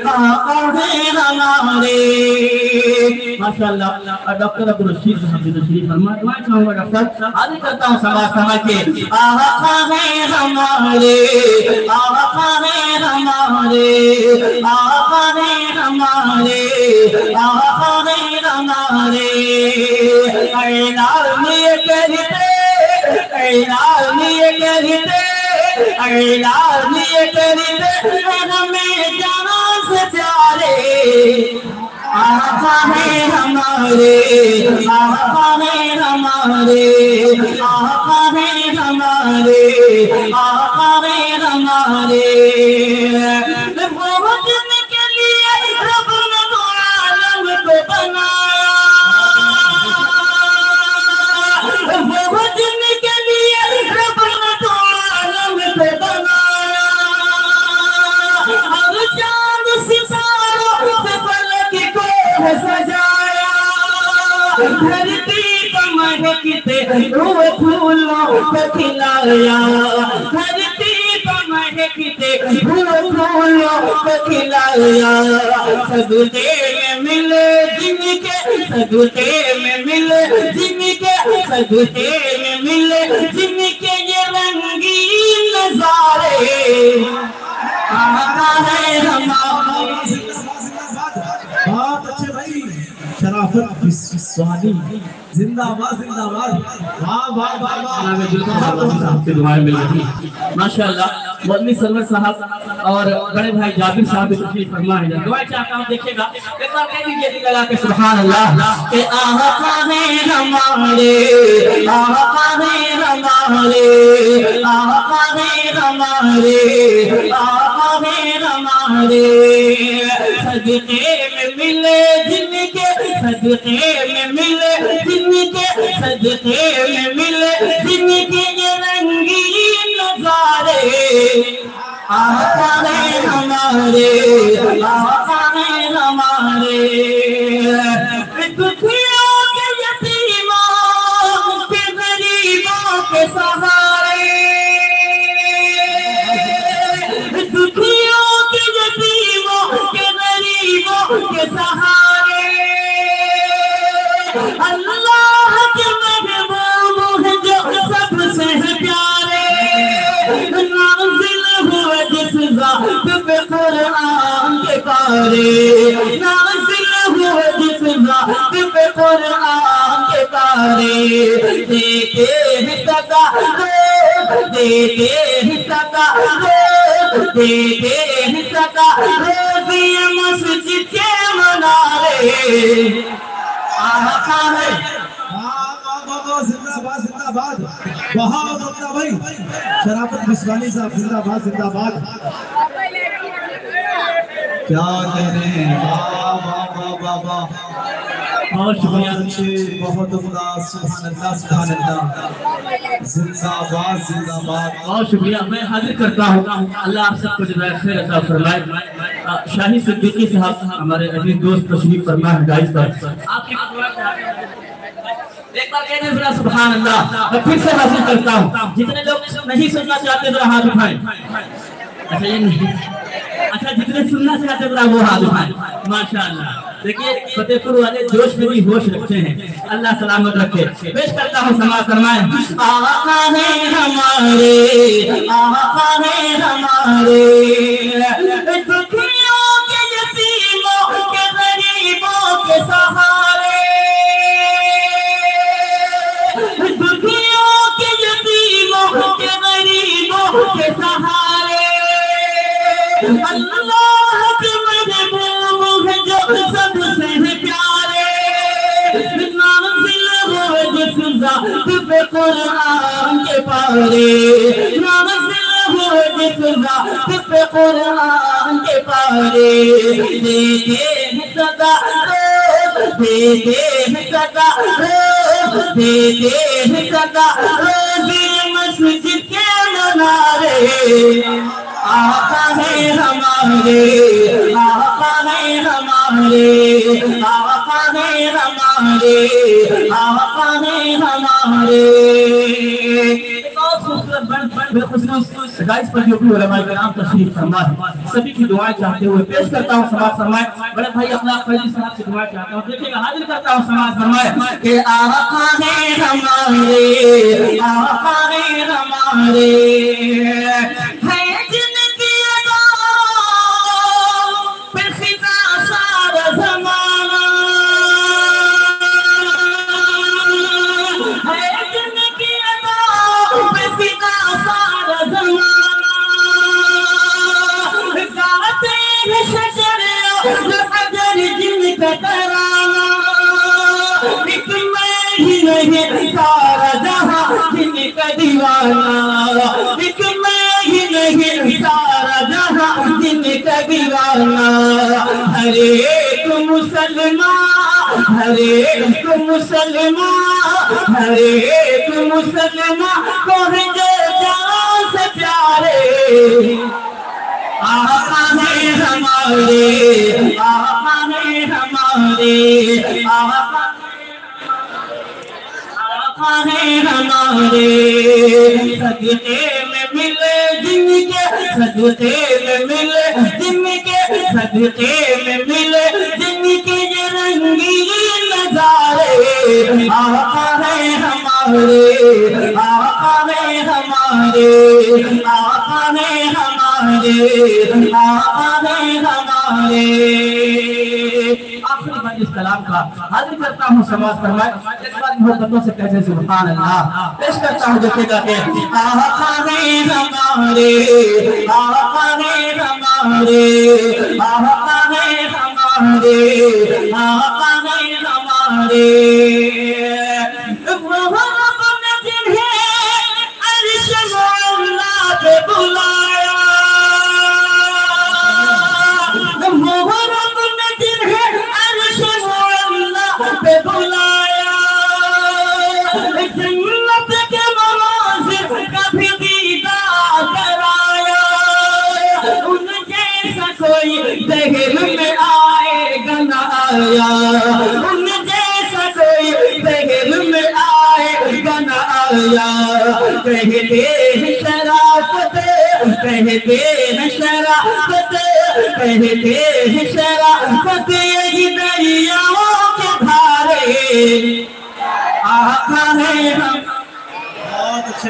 आका है हमारे। माशाअल्लाह, डॉक्टर अब्दुल रशीद साहब जी तशरीफ फरमाए। मैं चाहूँगा डॉक्टर आगे करता हूँ सवाल फरमा के। आका है हमारे, आका है हमारे, आका है हमारे, आका है हमारे। ऐलान ये कहते, ऐलान ये कहते, ऐलान ये कहते हमें जान से प्यारे। आका है हमारे, आका है हमारे, आका है हमारे, आका है हमारे। वो जिनके लिए रब ने दो आलम को बनाया, वो जिनके लिए रब ने दो आलम को बनाया, और चांद सितारों से फलक को सजाया। धरती पर महकते हुए फूलों को खिलाया, धरती पर महकते हुए फूलों को खिलाया। सदके में मिले जिनके, सदके में मिले जिनके, सदके में मिले जिनके ये रंगीन नजारे। आका है हमारे। बहुत अच्छे भाई, शराफत विश्वानी, जिंदाबाद जिंदाबाद। वाह वाह वाह वाह, आपकी दुआएं मिल रही हैं माशाअल्लाह। मौलवी सरवर साहब और बड़े भाई जाबिर साहब भी तशरीफ फरमा है। दुआ चाहता हूं देखिएगा, एक बार कह दीजिए दिल लगा के सुभान अल्लाह के। आका है हमारे, आका है हमारे, आका है हमारे, आका है हमारे। सदके में मिले जिनके, सदके में मिले जिनके, सदके में मिले जिनके ये रंगीन नजारे। आका है हमारे, आका है हमारे। दुखियों के यतीमों के गरीबों के सहारे, दुखियों के यतीमों के गरीबों के सहारे। अल्लाह के महबूब है जो सबसे प्यारे। नाज़िल हुए जिस ज़ात पे कुरान के पारे, नाज़िल हुए जिस ज़ात पे कुरान के पारे। देते ही सदा देते ही सदा, देते ही सदा रोज़ी मस्जिद के मनारे। आका है वाह जिंदाबाद जिंदाबाद। बहुत अपना भाई शराफत बिस्वानी साहब जिंदाबाद जिंदाबाद। क्या कह रहे हैं, वाह वाह वाह वाह वाह। बहुत शुक्रिया, बहुत सुभान अल्लाह सुभान अल्लाह, जिंदाबाद जिंदाबाद। बहुत शुक्रिया। मैं हाजिर करता हूँ, अल्लाह आप सबको जज़ाए खैर अता फरमाए। शाही सिद्दीकी साहब हमारे अजीज दोस्त तशरीफ फरमा है गाइस पर। आपकी एक बार कहने जरा सुभान अल्लाह। मैं फिर से हाजिर करता हूँ, जितने लोग नहीं सुनना चाहते जरा हाथ उठाएं। अच्छा ये नहीं, अच्छा जितने सुनना चाहते जरा वो हाथ उठाएं। माशाअल्लाह। देखिए फतेहपुर वाले जोश में भी होश रखते हैं, अल्लाह सलामत रखे। पेश करता हूँ समाज फरमाए। आका है हमारे, आका है हमारे, दुखियों के यतीमों के गरीबों के सहारे, दुखियों के यतीमों के गरीबों के सहारे। अल्लाह के महबूब है जो सबसे प्यारे, नाज़िल हुए जिस ज़ात पे कुरान के पारे, नाज़िल हुए जिस ज़ात पे कुरान के पारे। देते हैं सदा देते हैं सदा देते हैं सदा रोज़ी मस्जिद के मनारे। आका है हमारे, आका है हमारे, आका है हमारे, आका है हमारे। गाइस पर जो भी उलमा किराम तशरीफ फरमा सभी की दुआएं चाहते हुए पेश करता हूँ समाज फरमाए। बड़े भाई अपना फैजी साहब से दुआ चाहता हूँ। देखिएगा हाजिर करता हूँ समाज फरमाए कि आका है हमारे, आका है हमारे, है जिनकी अदा पे फिदा सारा ज़माना, है जिनकी अदा पे फिदा सारा ज़माना। गाते हैं शजर हजर जिनका तराना, एक मैं ही नहीं सारा जहां जिनका दीवाना, एक मैं ही नहीं सारा जहां जिनका दीवाना। हर एक मुसलमान, हर एक मुसलमान, हर एक मुसलमान को है जो जान से प्यारे। आका है हमारे, आका है हमारे, आका है हमारे। सदके में मिले जिनके, सदके में मिले जिनके, सदके में मिले जिनके ये रंगीन नजारे। आका है हमारे, आका है हमारे, आका है हमारे, आका है हमारे। आखिरी बात इस कलाम का हाजिर करता हूँ समाज फरमाए। इस बात मोहब्बतों से कैसे सुभान अल्लाह पेश करता हूँ। देखिएगा कि आका है हमारे, आका है हमारे, आका है हमारे, आका है हमारे। मोहब्बत ने जिन्हें अर्श मौला पे बुलाया, मोहब्बत ने जिन्हें अर्श मौला पे बुलाया, जन्नत के मनाज़िर कभी दीदार कराया। उन जैसा कोई दहर में आएगा न आया, उन जैसा कोई दहर में आएगा न आया। कहते हैं शराफत, कहते हैं शराफत, कहते हैं शराफत यही दरियाओं के धारे। आका है हम। बहुत अच्छे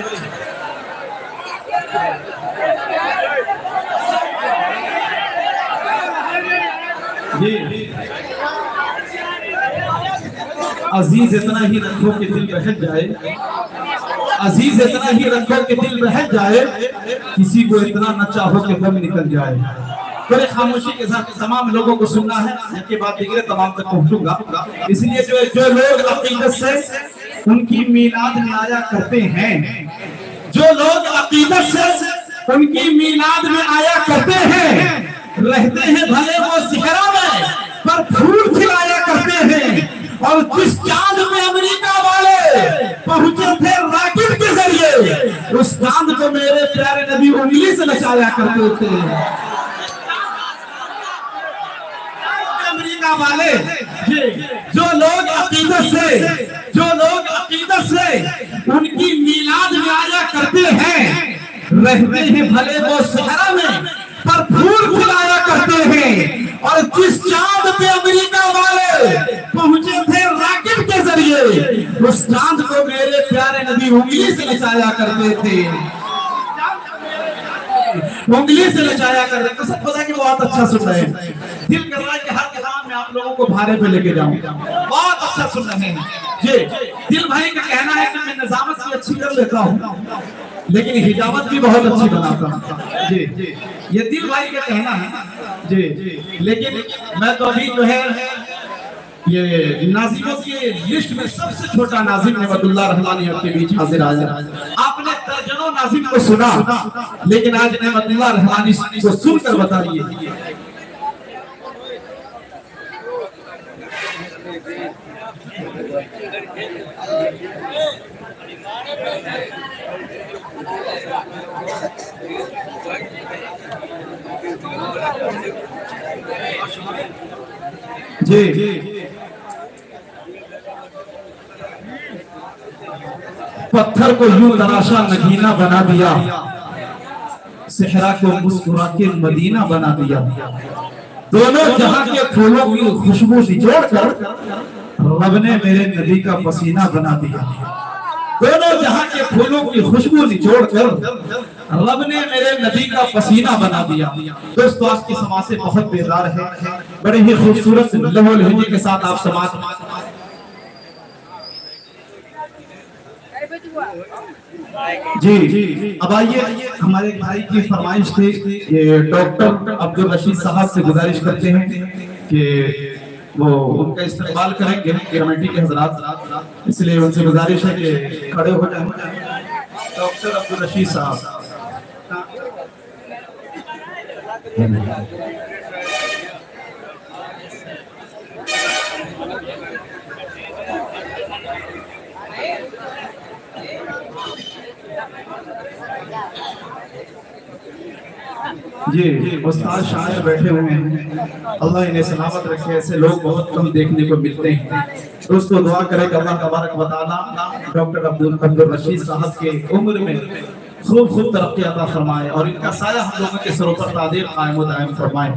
जी। अजीज इतना ही रखो कि दिल बहक जाए, अजीज इतना ही रखो कि दिल बहक जाए, किसी को इतना न चाहो कि दम निकल जाए। बड़े खामोशी के साथ तमाम लोगों को सुनना है, इसके बाद धीरे तमाम तक पहुंचूंगा। इसलिए जो लोग अकीदत से उनकी मीलाद में आया करते हैं। जो लोग अकीदत से उनकी मीलाद में आया करते हैं, रहते हैं भले वो सिहरा में, पर फूल खिलाया करते हैं। और जिस चांद में अमेरिका वाले पहुंचे थे राकेट के जरिए, उस चांद को मेरे प्यारे नबी उंगली से नचाया करते थे। अमेरिका वाले जो लोग अकीदत से उनकी मीलाद में आया करते हैं, रहते हैं भले वो सहरा में, पर फूल खिलाया करते हैं। और जिस चांद पे अमेरिका वाले पहुंचे थे रॉकेट के जरिए, उस चांद को मेरे प्यारे नबी उंगली से नचाया करते थे, उंगली से नचाया करते। तो सब पता कि बहुत अच्छा सुन रहे हैं। दिल कर रहा है कि हर कलाम में आप लोगों को भारे पे लेके जाऊं। बहुत अच्छा सुन रहे हैं जी। दिल भाई का कहना है कि मैं निजामत भी अच्छी कर लेता हूं, लेकिन हिजामत भी बहुत अच्छी बनाता हूं जी। ये दिल भाई का कहना है जी। लेकिन मैं तो अभी जो है ये नाजिमों की लिस्ट में सबसे छोटा नाजिम नेमतुल्लाह रहमानी आपके बीच हाजिर आया। आपने दर्जनों नाजिम को सुना, लेकिन आज नेमतुल्लाह रहमानी को सुनकर बताइए। जी पत्थर को यूं तराशा नगीना बना दिया, सेहरा को मुस्कुरा के मदीना बना दिया। दोनों जहां के फूलों की खुशबू निचोड़ कर रब ने मेरे नबी का पसीना बना दिया। दोनों जहां के फूलों की खुशबू निचोड़ कर रब ने मेरे नबी का पसीना बना दिया। दोस्तों, आज की समाज से बहुत बेजार है। बड़े ही खूबसूरत लम्हो लहजे के साथ आप समाज जी। अब आइए, हमारे भाई की फरमाइश थी, ये डॉक्टर अब्दुल रशीद साहब से गुजारिश करते हैं कि वो उनका इस्तेमाल करेंगे कमेटी के हजरात, इसलिए उनसे गुजारिश है कि खड़े हो जाएं। डॉक्टर अब्दुल रशीद साहब। जी, उस्ताद शायर बैठे हुए हैं, अल्लाह इन्हें सलामत रखे। ऐसे लोग बहुत कम देखने को मिलते हैं। दोस्तों, दुआ करें कि अल्लाह तबारक व तआला डॉक्टर अब्दुल रशीद साहब के उम्र में खूब तरक्की अता फरमाए और इनका साया हम लोगों के सरों पर तादीर कायम व दायम फरमाए।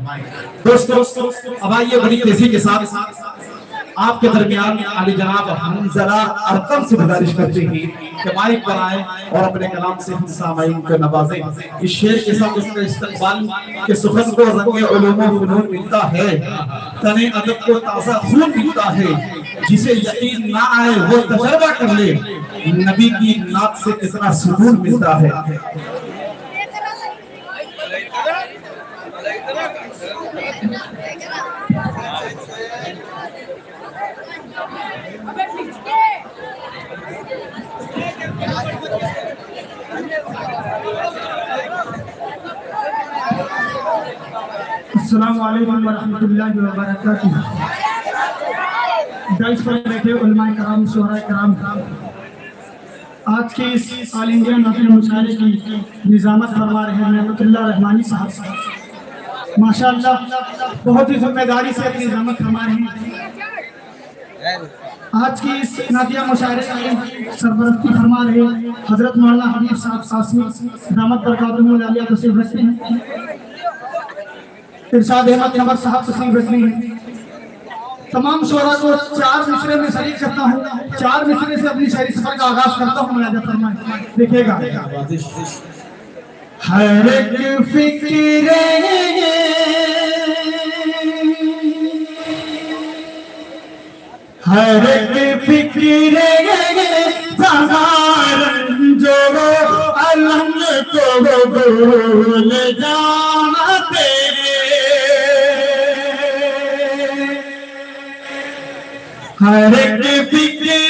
दोस्तों, अब आइए बड़ी तेजी के साथ आपके दरमियान आली जनाब हमजला अरकम से गुजारिश करते हैं कि माइक पर आए और अपने कलाम से हम सामाईन को नवाजें। इस शेर के साथ उसका इस्तकबाल के सुखन को रंगे उलूम व फनून मिलता है, तने अदब को ताज़ा खून मिलता है। जिसे यकीन ना आए वो तजर्बा कर ले, नबी की नात से कितना सुकून मिलता है। अस्सलामु अलैकुम वरहमतुल्लाहि वबरकातुहू। दाइस पर बैठे उलमाए कराम, शुहराए कराम, आज के इस ऑल इंडिया नफल मुशायरे की निजामत फरमा रहे हैं नेमतुल्लाह रहमानी साहब। माशाअल्लाह बहुत ही जिम्मेदारी से अपनी निजामत फरमा रहे हैं। आज की इस नातिया मुशायरे की सरबरस्ती फरमा रहे हजरत मौलाना हबीब साहब सासमी दामत बरकातुहुल आलिया तशरीफ रखते हैं। इरशाद अहमद नंबर साहब तशरीफ रखते हैं। तमाम शोरा को 4 मिसरे में शरीक करता हूँ। 4 मिसरे से अपनी शायरी सफर का आगाज करता हूँ। मुलाजा फरमाएं, देखिएगा। हर एक फिक्रे हर एक फिक्रे जोड़ो अलम को भूल जाना तेरे। हर एक फिक्रे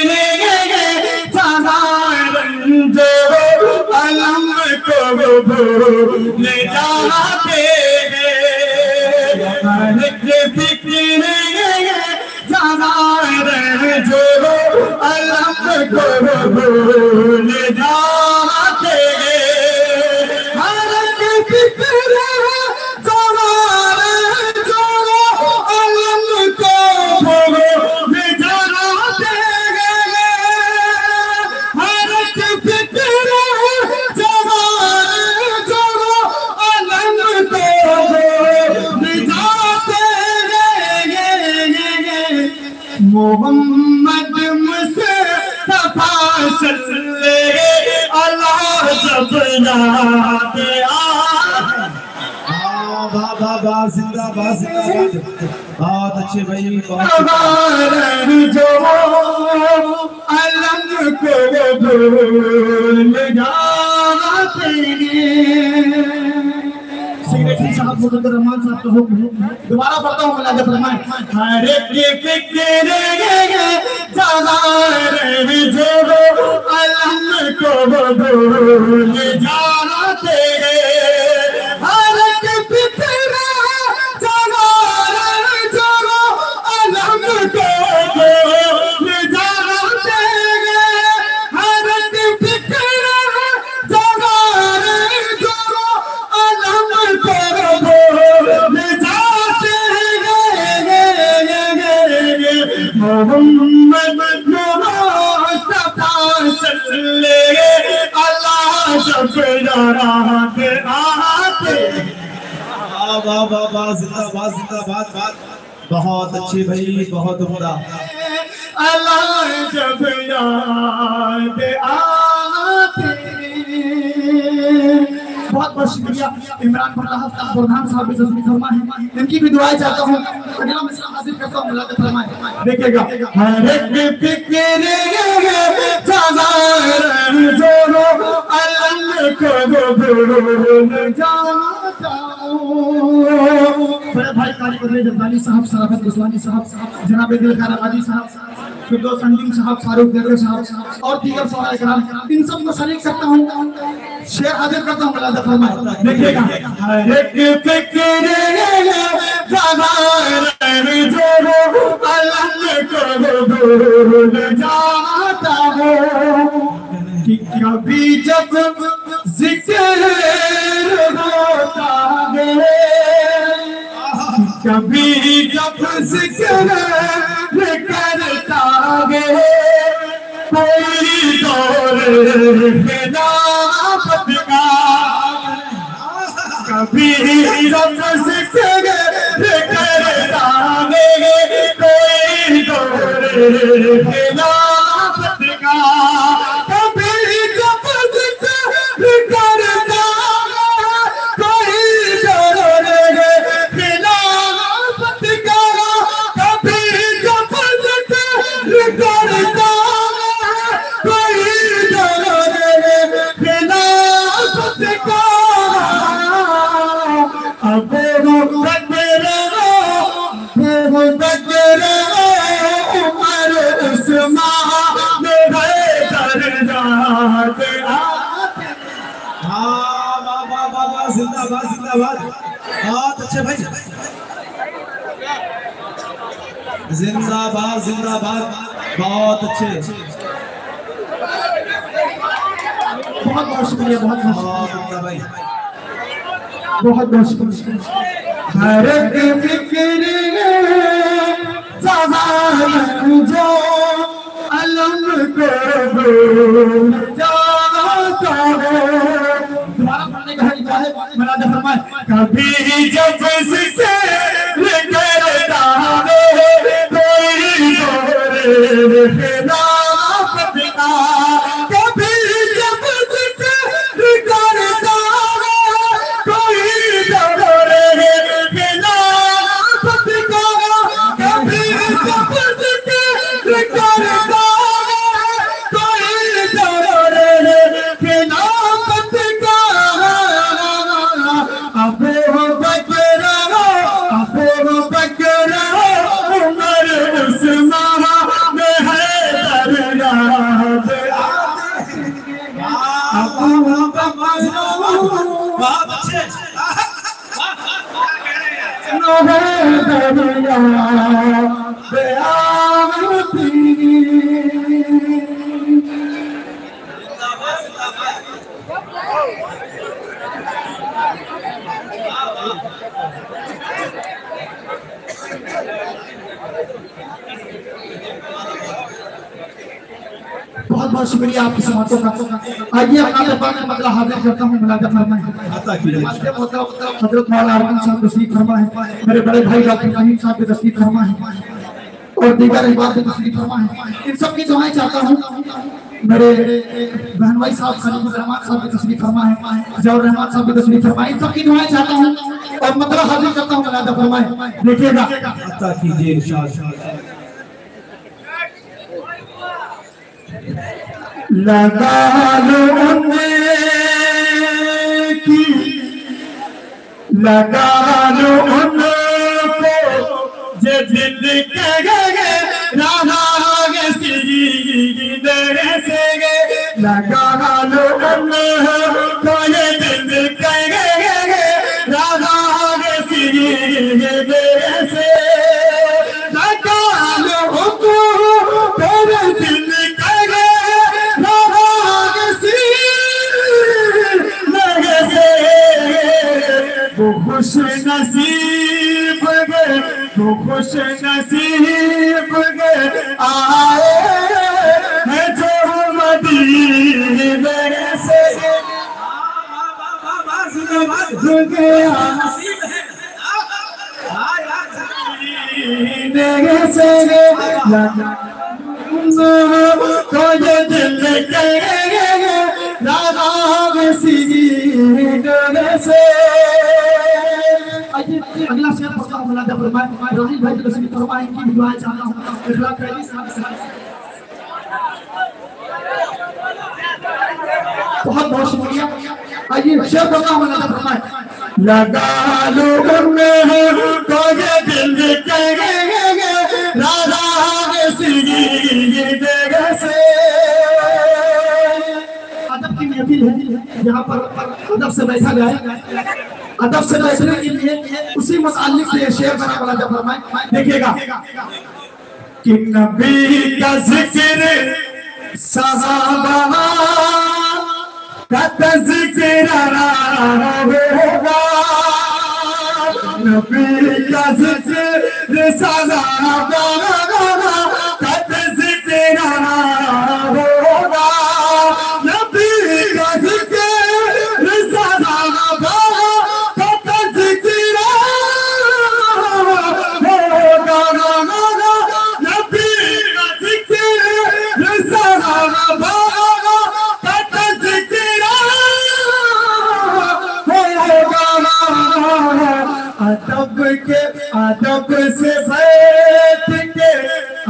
ले जाते जो अलग को भूल जाते हर फिक्र जो अलग को भूल जाते हर फिक्र जो अलग को भूल जाते मोहम्मद मुस्तफा सल्लल्लाहु अलैहि जब याद वाह जिंदाबाद जिंदाबाद। बहुत अच्छे भाई, बहुत जो अलग को भूल जाते सेक्रेटरी साहब मुकद्दर रहमान साहब को दोबारा पढ़ता हूँ मुलाज़ा फरमाएं। हर एक फिक्र जो अलग को भूल जाते हर एक फिक्र जो अलग को भूल जाते हर एक फिक्र जो अलग को भूल जाते मोहम्मद मुस्तफा सल्लल्लाहु अलैहि जब याद आते। वाह वाह वाह, जिंदाबाद जिंदाबाद। बहुत अच्छे भाई, बहुत उम्दा। अल्लाह जब याद आते। बहुत बहुत शुक्रिया इमरान प्रधान साहब भी जरूरी फरमाए, इनकी भी दुआएं चाहता हूँ। अगला मसला हाजिर करता हूँ, मुलाज़ा फरमाए। देखिएगा हर एक फिक्र जो अलग को भूल जाता बड़े भाई कारी बदले जब्बानी साहब, सराफत गुस्वानी साहब, जनाब दिल खैर आबादी साहब, फिरदौस अंजुम साहब, फारूक दरवेश साहब और दीगर सहारा कराम, इन सब को शरीक करता हूँ। शेर हाजिर करता हूँ, मुलाज़ा फरमाए। देखिएगा हर एक फिक्र जो अलग को भूल जाता है कि कभी जब जिक्र होता है, कभी जब जिक्र करता है कोई दौर खिलाफत का, कभी जब जिक्र करता है कोई दौर खिलाफत का, कभी जब जिक्र करता कोई दौर खिलाफत का, कभी जब जिक्र करता कोई दौर खिलाफत का, अब वो बकरा उमर उस्मान दर्जात आते। हाँ वाह वाह वाह वाह, जिंदाबाद जिंदाबाद। बहुत अच्छे भाई, जिंदाबाद जिंदाबाद। बहुत अच्छे, बहुत बहुत शुक्रिया, बहुत बहुत उम्दा भाई। बहुत बहुत शुक्रिया। हर एक फिक्र जो अलग को भूल जाता है। दोबारा पढ़ने का हक है, मुलाज़ा फरमाए। कभी जब जिक्र करता है कोई दौर खिलाफत का, कभी जब जिक्र करता है कोई दौर खिलाफत का, कभी जब जिक्र करता है कोई दौर खिलाफत का, अब वो बकरा उमर उस्मान है बहुत शुक्रिया आपकी समातों का। आइए अपना दरबार में मतलब हाजिर करता हूँ, मुलाकात फरमाएं। हजरत मौलाना अरमान साहब तशरीफ फरमा है, मेरे बड़े भाई डॉक्टर फहीम साहब के तशरीफ फरमा है और दीगर अहबाब के तशरीफ फरमा है। इन सब की दुआएं चाहता हूँ। मेरे बहन भाई साहब खलील रहमान साहब के तशरीफ फरमा है, जौहर रहमान साहब के तशरीफ फरमा है। इन सब की दुआएं चाहता हूँ और मतलब हाजिर करता हूँ, मुलाकात फरमाएं। देखिएगा अता कीजिए इरशाद। लगा लो की लगा लो उनको जे दिल के राना सीने से लगा लो उनको ये दिल के राना सीने से लगा लो उनको दिल खुश नसीब गए, वो खुश नसीब गए आए हैं जो मदीने से तो ये दिल के रागा सीने से। अगला शेर पढ़ता हूं, मुलाकात फरमाएं। राहिल भाई की तस्वीर फरमाएं की दुआएं चाहता हूं। इखलाक खैरी साहब बहुत बहुत शुक्रिया। आइए शेर पढ़ता हूं, मुलाकात फरमाएं। लगा लो तो ये दिल के रागा सीने से। अदब की महफिल है, यहाँ पर अदब से बैठा जाए, अदब से बैठने के लिए उसी मुताल्लिक से शेर बना वाला जब फरमाएं। देखिएगा कि नबी का जिक्र सहाबा का तज़किरा होगा, नबी का जिक्र सहाबा का तज़किरा होगा, नबी का जिक्र सहाबा अदब से बैठ के,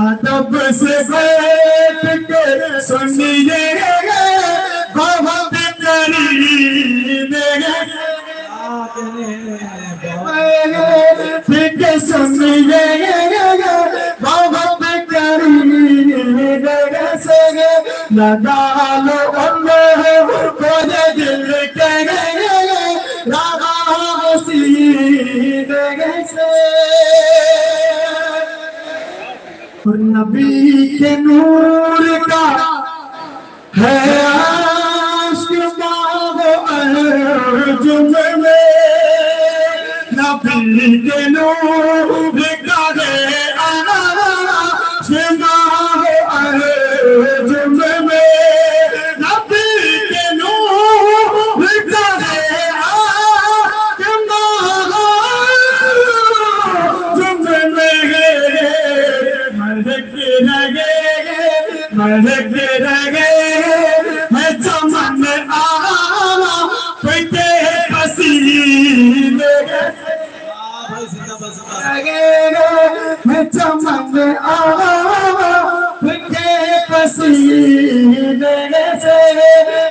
अदब से बैठ के सुनिए बहुत करीब ठीक सुनिए बहुत करीब से। लगा लो को दिल के रागा सीने से। और नबी के नूर का है आशिक वो अर्जुन में, नबी के नूर का है आशिक वो अर्जुन में, नबी के नूर का है आशिक अर्जुन में। महक लगे मैं चमन आवा पिटे पसीने मैं चमन आवा पिटे पसीने से।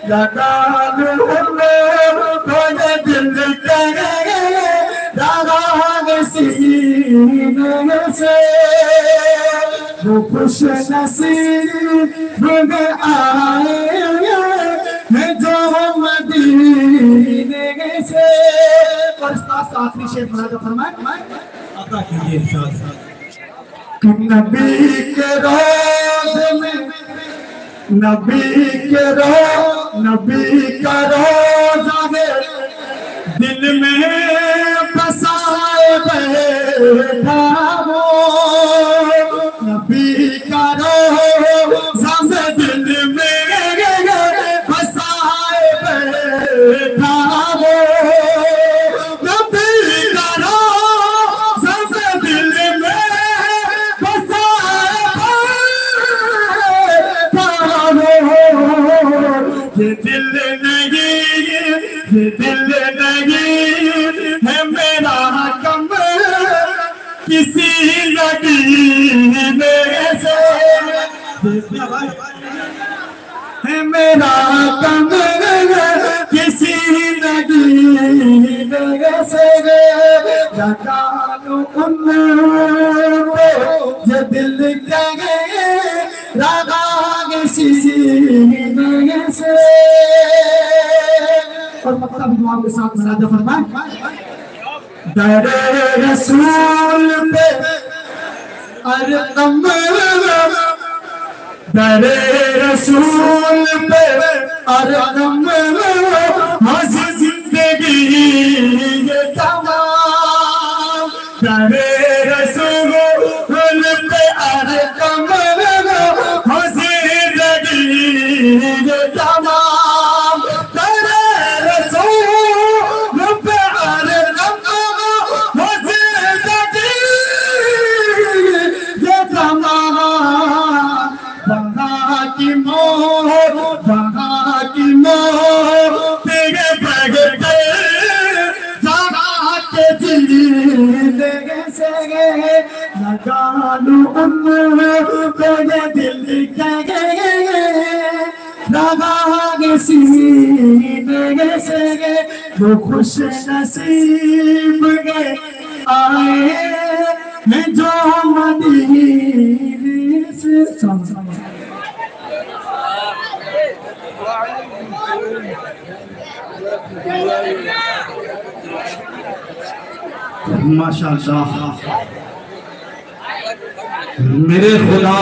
लगा लो कोई दिल के रागा सीने से। वो खुश नसीब आए हैं जो मदीने से। और इस पास का आखिरी शेर मुलाकात फरमाएं। अता कीजिए इरशाद। नबी के रोज़ में, नबी के नबी का रोज़ा है दिल में बसाए बैठा हो, नबी का रोज़ा में दिल में ठावो नबी करो सब दिल में बसाए ठावो ये दिल नहीं है मेरा कम किसी नबी में से है मेरा कम किसी नबी में से लगालू उनको जो दिल कहे लगा किसी में से। और मक्का भी दुआ के साथ मुराद फरमाए दरे रसूल पे अरकम दरे रसूल पे अरकम हंस जिंदगी ये तमाम दरे रसूल पे अरकम हंस जिंदगी ये तमाम दरे रसूल पे अरकम हंस जिंदगी ये तमाम की मोह तेरे भगते जाना के दिल से लगालू उनको ये दिल कहे लगा के सीने से वो खुश नसीब के आए हैं जो मदीने से माशाअल्लाह मेरे खुदा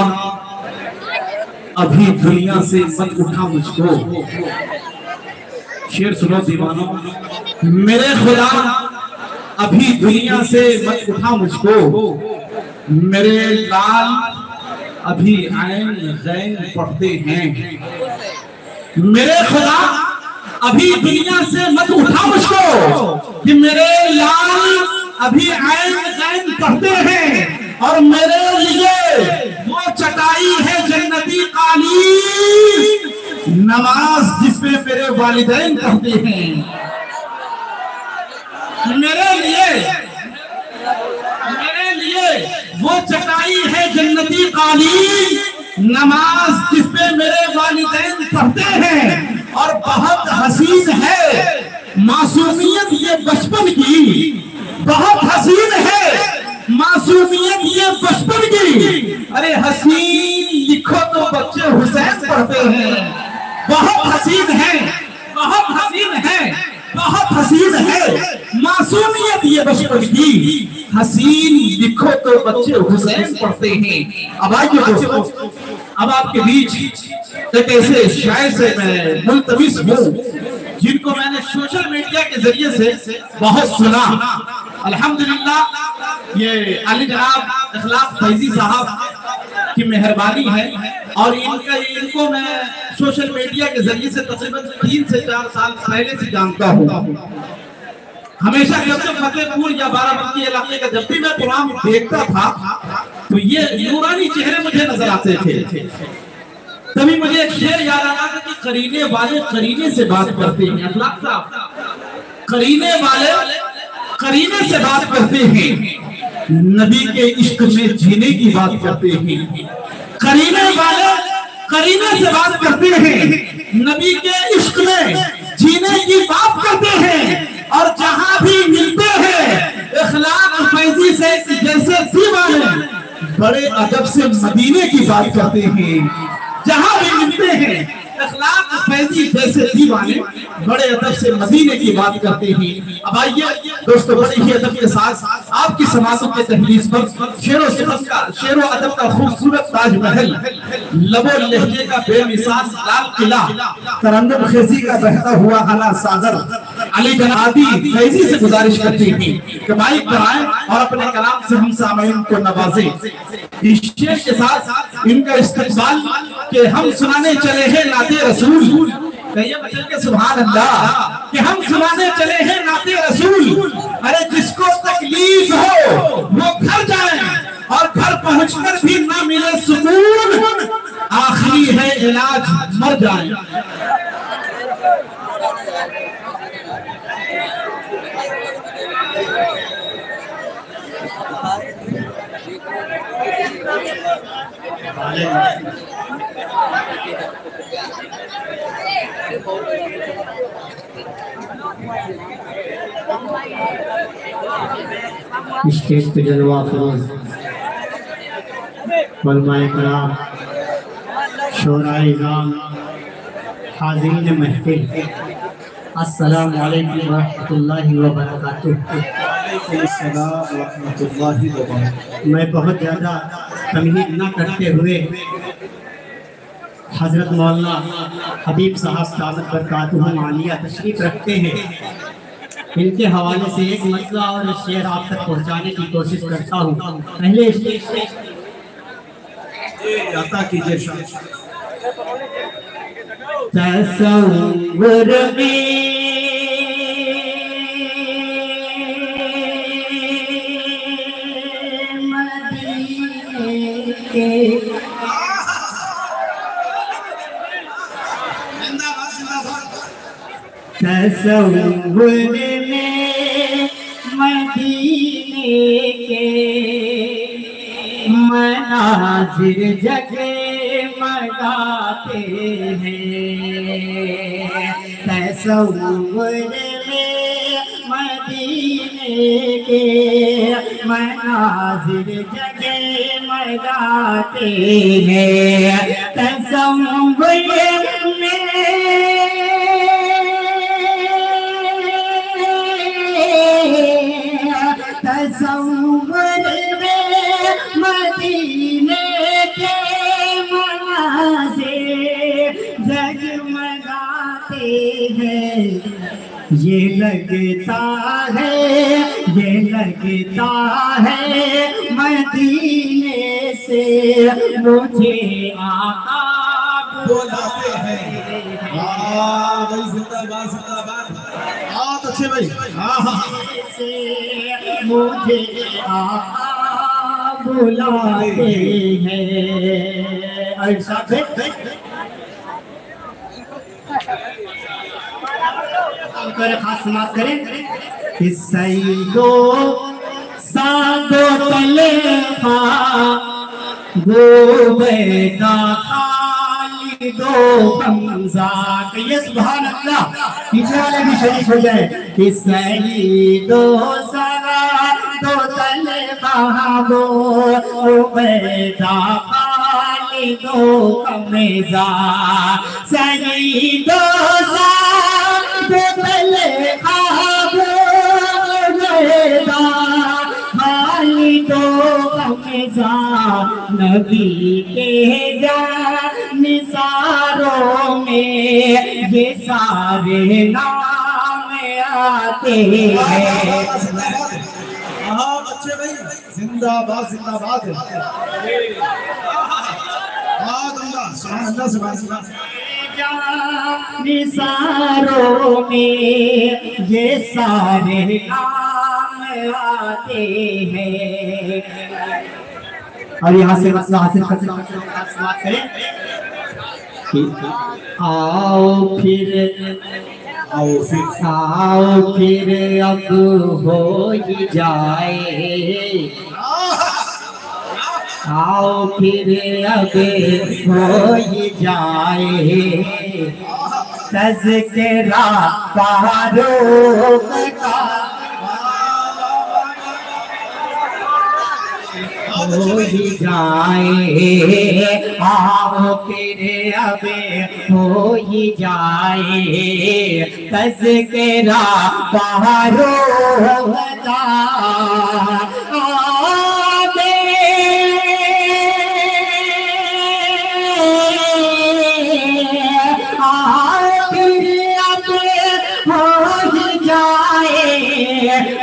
अभी दुनिया से मत उठा मुझको। शेर सुनो दीवानों, मेरे खुदा अभी दुनिया से मत उठा मुझको, मेरे लाल अभी ऐन गैन पढ़ते हैं। मेरे खुदा अभी दुनिया से मत उठा मुझको कि मेरे लाल अभी ऐन गैन पढ़ते हैं और मेरे लिए वो चटाई है जन्नती काली नमाज जिसमें मेरे वालिदैन पढ़ते हैं। मेरे लिए वो चटाई है जन्नती काली नमाज जिसपे मेरे वालिदैन पढ़ते हैं और बहुत हसीन है मासूमियत ये बचपन की, बहुत हसीन है मासूमियत ये बचपन की। अरे हसीन लिखो तो बच्चे हुसैन पढ़ते हैं। बहुत हसीन है, बहुत हसीन है, बहुत हसीन है मासूमियत ये बचपन की। हसीन लिखो तो बच्चे हुसैन पढ़ते हैं। अब आइए दोस्तों, अब आपके बीच एक ऐसे शायर से मैं मुल्तमिस हूँ जिनको मैंने सोशल मीडिया के जरिए से बहुत सुना। अल्हम्दुलिल्लाह ये अली जनाब इखलास फैजी साहब की मेहरबानी है और इनको मैं सोशल मीडिया के जरिए से तकरीबन 3 से 4 साल पहले से जानता हूँ। हमेशा जब तक फतेहपुर या बाराबंकी इलाके का जब भी मैं प्रोग्राम देखता था तो ये नूरानी चेहरे मुझे नजर आते थे। तभी मुझे एक शेर याद आया कि करीने वाले करीने से बात करते हैं। अखलाक साहब, करीने वाले करीने से बात करते हैं, नबी के इश्क में जीने की बात करते हैं। करीने वाले करीने से बात करते हैं, नबी के इश्क में जीने की बात करते हैं और जहां भी मिलते हैं इखलाक फैजी से जैसे दीवाने बड़े अदब से मदीने की बात करते हैं। जहां भी मिलते हैं इखलाक फैजी जैसे दीवाने बड़े अदब से मदीने की बात करते हैं। अब आइए दोस्तों, बड़े ही अदब के साथ आपकी समातों के तहरीर पर शेरो अदब का खूबसूरत ताजमहल, लबो लहजे का बेमिसाल लाल किला, तरन्नुम खेजी का बहता हुआ हला सागर अली जनादी फैजी से गुजारिश करती थी कि माइक पर आए और अपने कलाम से हम सामईन को नवाजे। इस शेर के साथ इनका इस्तकबाल के हम सुनाने चले हैं नाते रसूल। कहिए बचल के सुभान अल्लाह। कि हम सुनाने चले हैं नाते रसूल। अरे जिसको तकलीफ हो वो घर जाए और घर पहुंचकर भी ना मिले सुकून, आखिरी है इलाज मर जाए। स्टेज पे जलवा फरोज उलमाए कराम, शोराए इज़ाम, हाज़रीन महफ़िल, अस्सलामु अलैकुम व रहमतुल्लाहि व बरकातुहू। मैं बहुत ज़्यादा तमहीद न करते हुए हज़रत मौलाना हबीब साहब दामत बरकातुहुम आलिया तशरीफ़ रखते हैं। इनके हवाले से एक मसला और शेर आप तक पहुंचाने की कोशिश करता हूँ। पहले स्टेज अता कीजिए। तसव्वुर में मदीने के तसव्वुर में मदीने के मनाजिर जगमगाते हैं। तसव्वुर में मदीने के मनाजिर जगमगाते हैं। तसव्वुर में तसव्वुर में मदीने के मनाज़िर जगमगाते हैं। ये लगता है मदीने से मुझे आका बुलाते हैं। भाई जिंदाबाद जिंदाबाद। बहुत अच्छे भाई। से मुझे आका बुलाते हैं। ऐसा खास समाप्त करें कि सईदो सादो तले गो बेदा दो हमजा ये सुभान अल्लाह। पीछे वाले भी शरीक हो जाए कि सईदो सरा दो तले बहाबो बेदा दो कमेजा सईदो सा दो तले बहाबो बेदा दो कमेजा नबी के जा निसारों में ये सारे नाम आते हैं। बच्चे भाई जिंदाबाद जिंदाबाद। निसारों में ये सारे नाम आते हैं। और यहाँ से मसला हासिल कर समाप्त करें। आओ फिर अब हो ही जाए। आओ फिर अब हो ही जाए। तज़किरा फारूक का हो ही जाए। आओ फिर अब हो ही जाए। तज़किरा फारूक का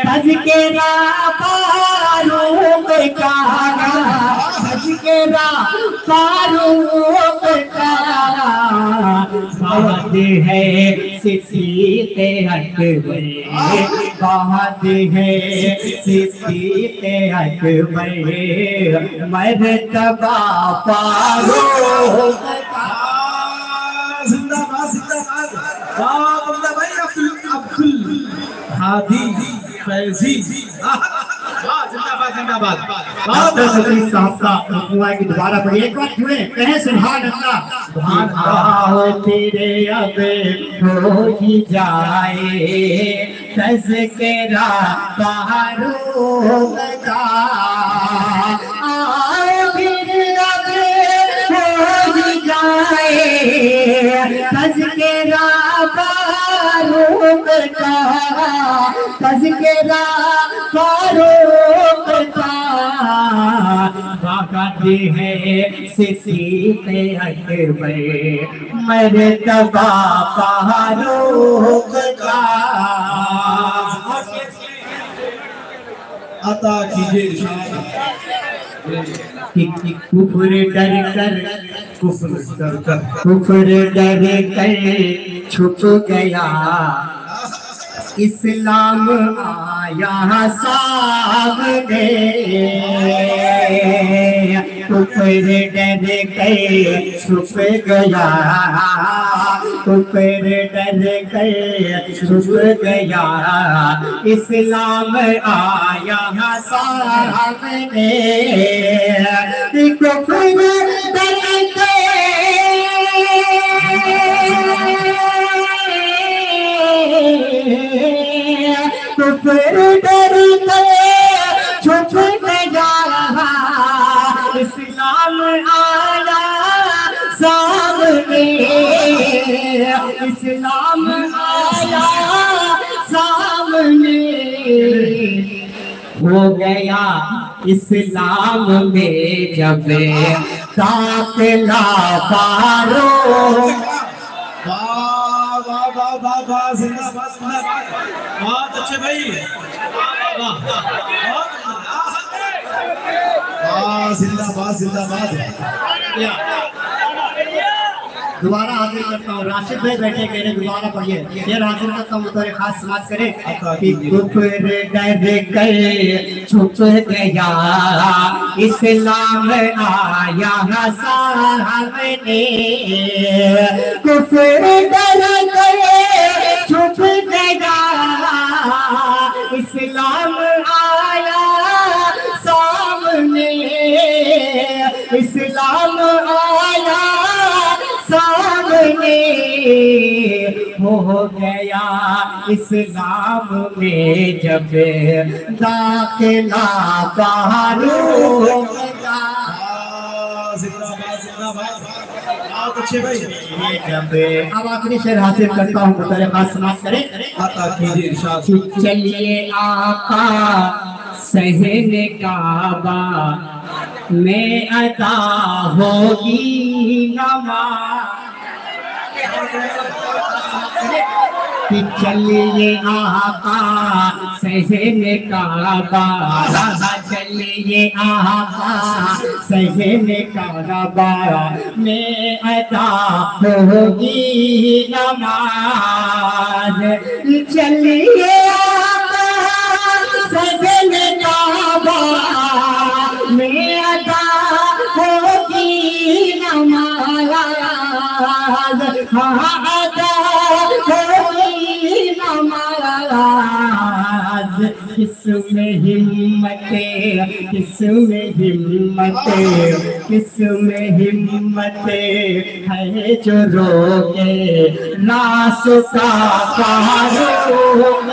तज़किरा फारूक का तज़किरा फारूक का सादे है सिद्दीक़े अकबर, बाद है सिद्दीक़े अकबर, मर्तबा फारूक का। जिंदाबाद जिंदाबाद। भाई अब्दुल हादी फैजी, जिंदाबाद जिंदाबाद। डॉक्टर सलीम साहब का दुआ की दोबारा पढ़िए, एक बार जुड़े, कहें सुभान अल्लाह। सुभान अल्लाह तेरे अब हो ही जाए तज़किरा फारूक का, फिर अब हो ही जाए तज़किरा फारूक का, तज़किरा फारूक का, वक़्त है सिद्दीक़े अकबर, मर्तबा फारूक का। अता कीजिए इरशाद। कुफ्र डर कर, कुफ्र डर कर छुप गया, इस्लाम आया सामने, कुफ्र डर कर छुप गया, कुफ्र डर कर छुप गया, इस्लाम आया सामने, कुफ्र डर कुफ्र डर छुप गया, इस्लाम आया सामने, इस्लाम आया सामने, हो गया इस्लाम में जब दाखिला फारूक। वाह जिंदाबाद जिंदाबाद। बहुत अच्छे भाई, जिंदाबाद जिंदाबाद। दोबारा हाजिर करता हूँ, राशिद भाई बैठे कह रहे दोबारा पढ़िए, फिर हाजिर करता हूँ तो खास समाज करे। कुफ्र डर कर छुप गया, इस्लाम आया सामने, कुफ्र डर कर छुप गया, इस्लाम आया सामने, इस्लाम आया सामने, हो गया इस्लाम में जब दाखिला फारूक का। जिंदाबाद जिंदाबाद। बहुत अच्छे भाई। अब आखिरी शेर हासिल करता हूँ, मुतरे खास समाप्त करें। अता कीजिए इरशाद। चलिए आका सहने काबा में अता होगी नमाज़, चलिए आका सहने काबा, चलिए आका सहने काबा में अता होगी नमाज, चलिए आका सहने काबा में अता होगी नमाज, अता होगी नमाज, किसमें हिम्मते, किसमें हिम्मते, किसमें हिम्मते है जो रोके रास्ता फारूक।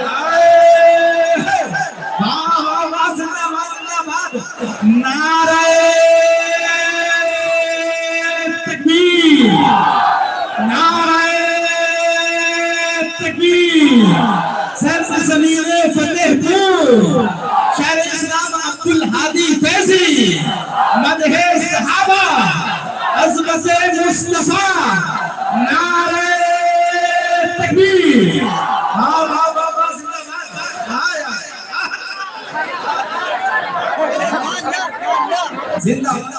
नारे तकबीर, नारे तकबीर। सरज़मीने फतेहपुर, शायर इस्लाम अब्दुल हादी फैजी, मदहे सहाबा, अज़मत मुस्तफा, नारे तकबीर। हाँ वाह वाह वाह, जिंदाबाद।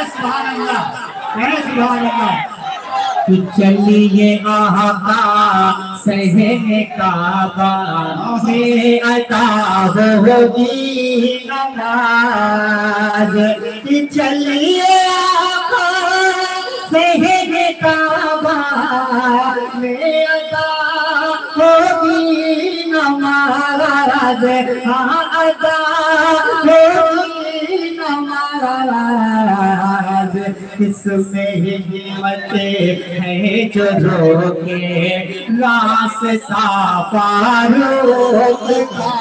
सुभान अल्लाह, सुभान अल्लाह। चलिए आका सहने काबा में अता होगी नमाज। चलिए आका सहने काबा में अता होगी नमाज। हाँ अता होगी नमाज। इसमें हिम्मत है जो रोके रास्ता फारूक का।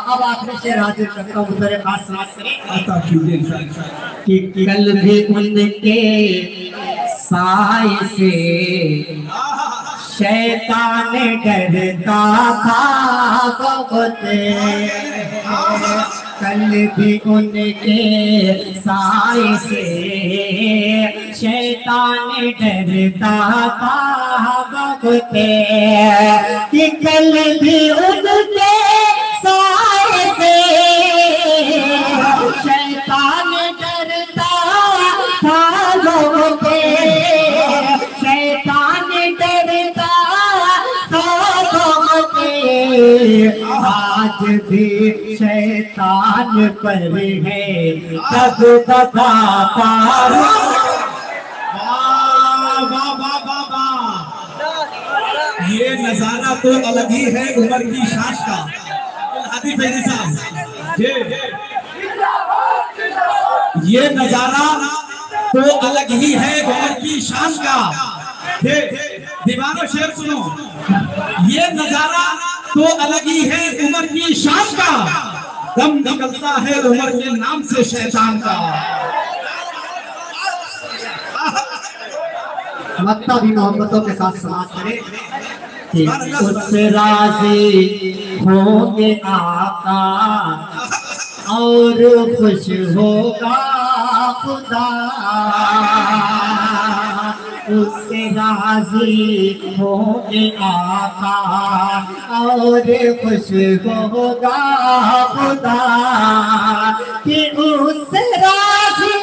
अब आखिरी शेर हाजिर करता हूँ, मेरे पास समाज करें कि कल भी उनके साए से शैतान डरता था बहुत। कल भी उनके साए से शैतान डरता था बहुत। कि कल भी उनके साए से शैतान डरता था बहुत। शैतान डरता था बहुत। आज भी शैतान पर है तब बता पारो। ये नजारा तो अलग ही है उमर की शान का। हादी फैजी साहब, ये नजारा तो अलग ही है उमर की शान का। दीवानो शेर सुनो, ये नजारा तो अलग ही है उमर की शान का। दम निकलता है उमर के नाम से शैतान का। मक्ता भी मोहब्बतों के साथ समाज करे कि उससे राजी होंगे आका और खुश होगा खुदा। उससे राजी होंगे आका और खुश होगा खुदा। कि उससे राजी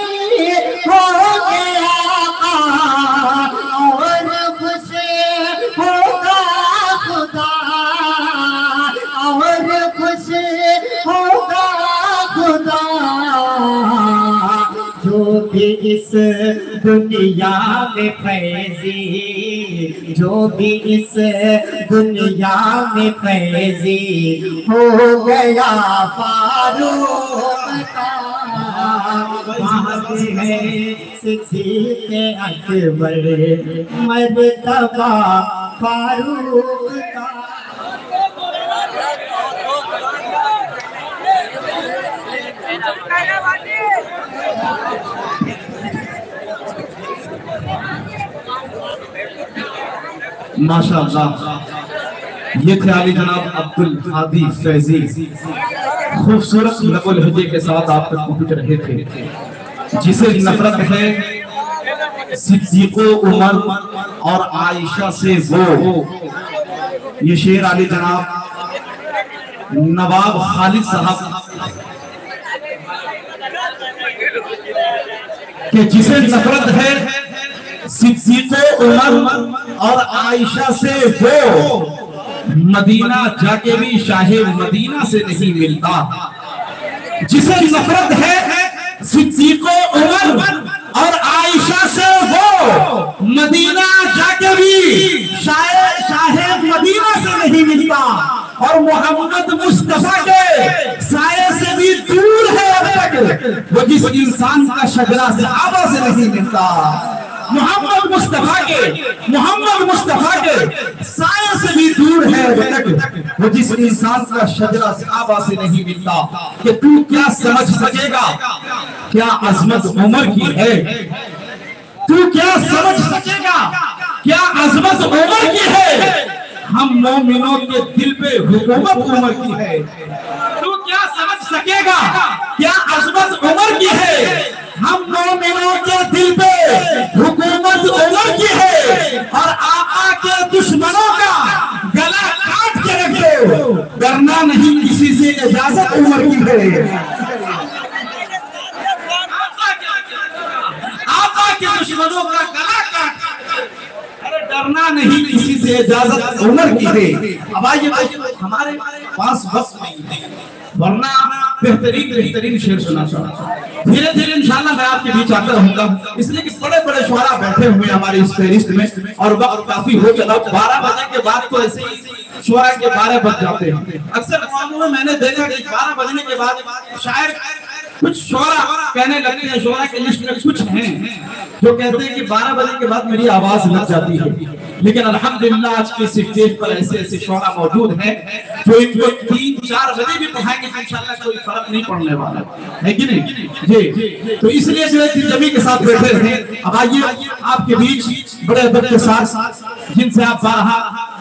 होंगे आका और खुश होगा खुदा। और खुश होगा खुदा। जो भी इस दुनिया में फैजी, जो भी इस दुनिया में फैजी हो गया फारूक का। है सिद्दीक़ अकबर मर्तबा फारूक का। माशाअल्लाह, ये थे आली जनाब अब्दुल हादी फैजी। खूबसूरत नक़ल हजे के साथ आप तक पहुंच रहे थे। जिसे नफरत है सिद्दीक़ उमर और आयशा से वो, ये शेर आली जनाब नवाब खालिद साहब के जिसे नफरत है सिद्दीक़ उमर और आयशा से वो, मदीना जाके भी शाहे मदीना से नहीं मिलता। जिसे नफरत है सिद्दीक़ उमर और आयशा से वो, मदीना जाके भी शाहे मदीना से नहीं मिलता। और मोहम्मद मुस्तफा के साये से भी दूर है अब तक वो, जिस इंसान का शजरा से आबा से नहीं मिलता। मोहम्मद मुस्तफा के साये से भी दूर है अब तक वो, जिस इंसान का शजरा से आबा से नहीं मिलता। कि तू क्या समझ सकेगा क्या अजमत उमर की है। तू क्या समझ सकेगा क्या अजमत उमर की है। हम मोमिनों के दिल पे हुकूमत उमर की है। तू क्या समझ सकेगा क्या अजमत उमर की है। हम मोमिनों के दिल पे हुकूमत उमर की है। और आका के दुश्मनों का गला काट के रख दो, डरना नहीं किसी से, इजाजत उमर की है। आका के दुश्मनों का गला काट डरना नहीं किसी से, इजाजत उमर की है। अब आइए हमारे पास वक्त नहीं है, वरना बेहतरीन शेर सुना चाहता। धीरे धीरे इंशाल्लाह मैं आपके बीच आता रहूंगा, इसलिए कि बड़े बड़े शुआरा बैठे हुए हमारे इस फेरिस्त में और वक्त काफी हो चला। 12 बजे के बाद तो ऐसे ही शुआरा के 12 बज जाते हैं। अक्सर मामलों में मैंने देखा कि 12 बजने के बाद शायर कुछ शुआरा कहने लगते हैं, शुआरा के लिस्ट में कुछ हैं जो कहते हैं कि 12 बजे के बाद मेरी आवाज लग जाती है, लेकिन अल्हम्दुलिल्लाह आज के स्टेज पर ऐसे ऐसे शुआरा मौजूद हैं जो इनको 3-4 बजे भी पढ़ाएंगे तो इंशाल्लाह कोई फर्क नहीं पड़ने वाला है कि नहीं जी। तो इसलिए जो है जमी के साथ बैठे हैं। अब आइए आपके बीच बड़े अदब के साथ जिनसे आप बारहा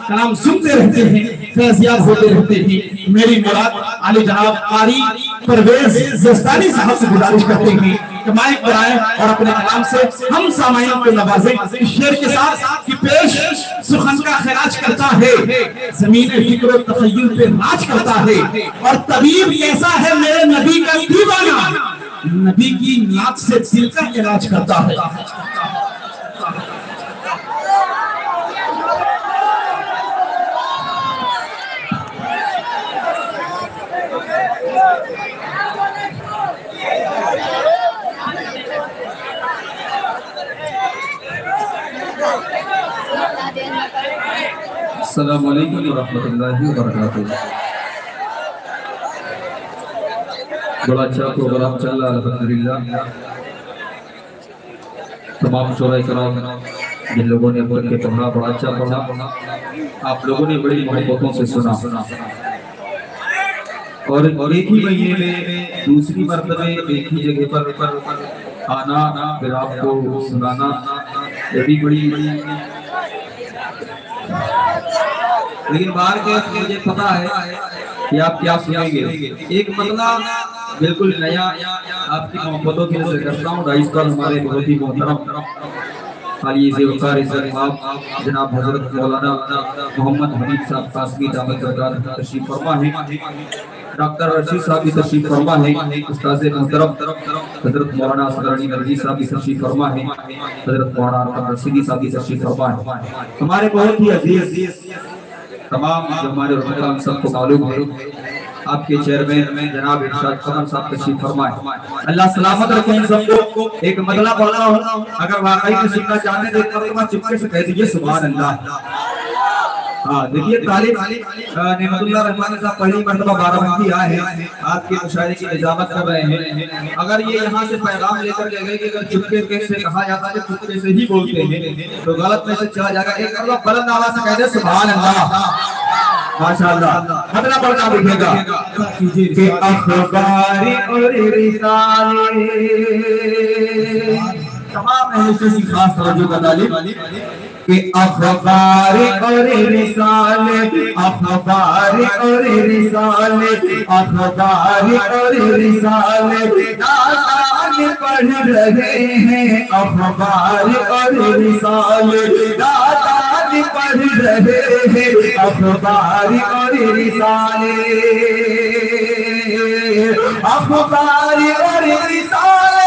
कलाम सुनते रहते हैं, फैज़याब होते रहते हैं, मेरी मुराद आली जनाब कारी परवेज जस्तानी साहब से गुजारिश करते हैं कि माइक पर आए और अपने कलाम से हम सामाईन को नवाजें। इस शेर के साथ कि पेश सुखन का खिराज करता है, जमीन फिक्र और तखय्युल पे राज करता है, और तबीब कैसा है मेरे नबी का दीवाना, नबी की नात से दिल का इलाज करता है। अस्सलामु अलैकुम व रहमतुल्लाहि व बरकातुहू। बड़ा अच्छा प्रोग्राम चल रहा है अल्हम्दुलिल्लाह। तमाम शोरा कराम जिन लोगों ने पढ़ के पढ़ा, बड़ा अच्छा पढ़ा, आप लोगों ने बड़ी मोहब्बतों से सुना, और एक ही महीने में दूसरी मरतबे एक ही जगह पर आना फिर आपको सुनाना, ये भी बड़ी लेकिन बाहर के मुझे पता है कि आप क्या सुनेंगे। एक मतला बिल्कुल नया आपकी मोहब्बतों की नजर करता हूँ। राइस कॉल हमारे बहुत ही मोहतरम जनाब हजरत मौलाना मोहम्मद हबीब साहब कासमी दामद बरकात तशरीफ फरमा है, डॉक्टर रशीद साहब की तशरीफ फरमा है, उस्ताद मोहतरम हजरत मौलाना असगरानी नरजी साहब की तशरीफ फरमा है, हजरत मौलाना अरकम रशीदी साहब की तशरीफ फरमा है। हमारे बहुत ही अजीज तमाम जो हमारे रुकन सबको मालूम है, आपके चेयरमैन जनाब इरशाद कमर साहब तशरीफ फरमाए। अल्लाह सलामत रखे इन सबको। एक मतला बोला हो, अगर वाकई में सुनना चाहते तो एक मरतबा चुपके से कह दीजिए सुभान अल्लाह। हाँ देखिए तालिब नेमतुल्लाह रहमान साहब पहली मरतबा बाराबंकी आए हैं, आपके मुशायरे की निजामत कर रहे हैं। अगर ये यहाँ से पैगाम लेकर के गए कि अगर चुपके से कहा जाता है चुपके से ही बोलते हैं तो गलत मैसेज चला जाएगा। एक मरतबा बुलंद आवाज से कह दे सुभान अल्लाह। माशाअल्लाह मतलब पढ़ना लिखेगा कि अखबारी और रिसाले तमाम अहले से खास तवज्जो का तालिब कि अखबारी और रिसाले, अखबारी और रिसाले, अखबारी और रिसाले दातान पढ़ रहे हैं, अखबारी और रिसाले दातान पढ़ रहे हैं, अखबारी और रिसाले, अखबारी और रिसाले,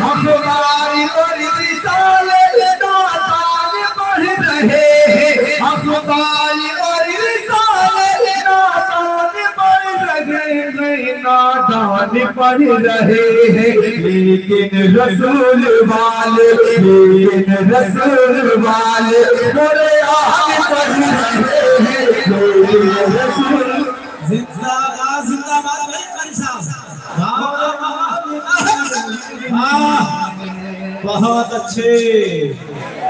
अखबारी और रिसाले दातान पढ़ रहे हैं, अखबारी और रिसाले दातान पढ़ रहे हैं, नादान पढ़ रहे हैं, लेकिन रसूल वाले, लेकिन रसूल वाले मेरे आगे पढ़ रहे हैं, लेकिन रसूल जिंदाबाद जिंदाबाद भाई साहब। बहुत अच्छे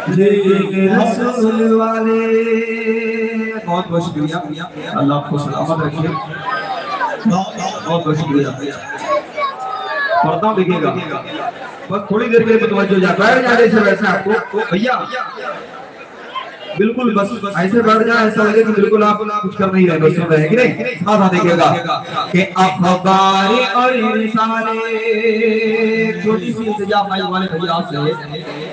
रसूल वाले, बहुत बहुत शुक्रिया, अल्लाह आपको सलामत रखे, बहुत बहुत शुक्रिया। पढ़ता लिखेगा बस थोड़ी देर के लिए तवज्जो जा बैठ जाने से वैसे आपको भैया बिल्कुल बस ऐसे बढ़ जाए, ऐसा लगे कि बिल्कुल आप कुछ कर नहीं रहे, बस सुन रहे हैं कि नहीं। साथ देखिएगा कि अखबार और रिसाले, छोटी सी इंतजाम भाई वाले भैया आपसे,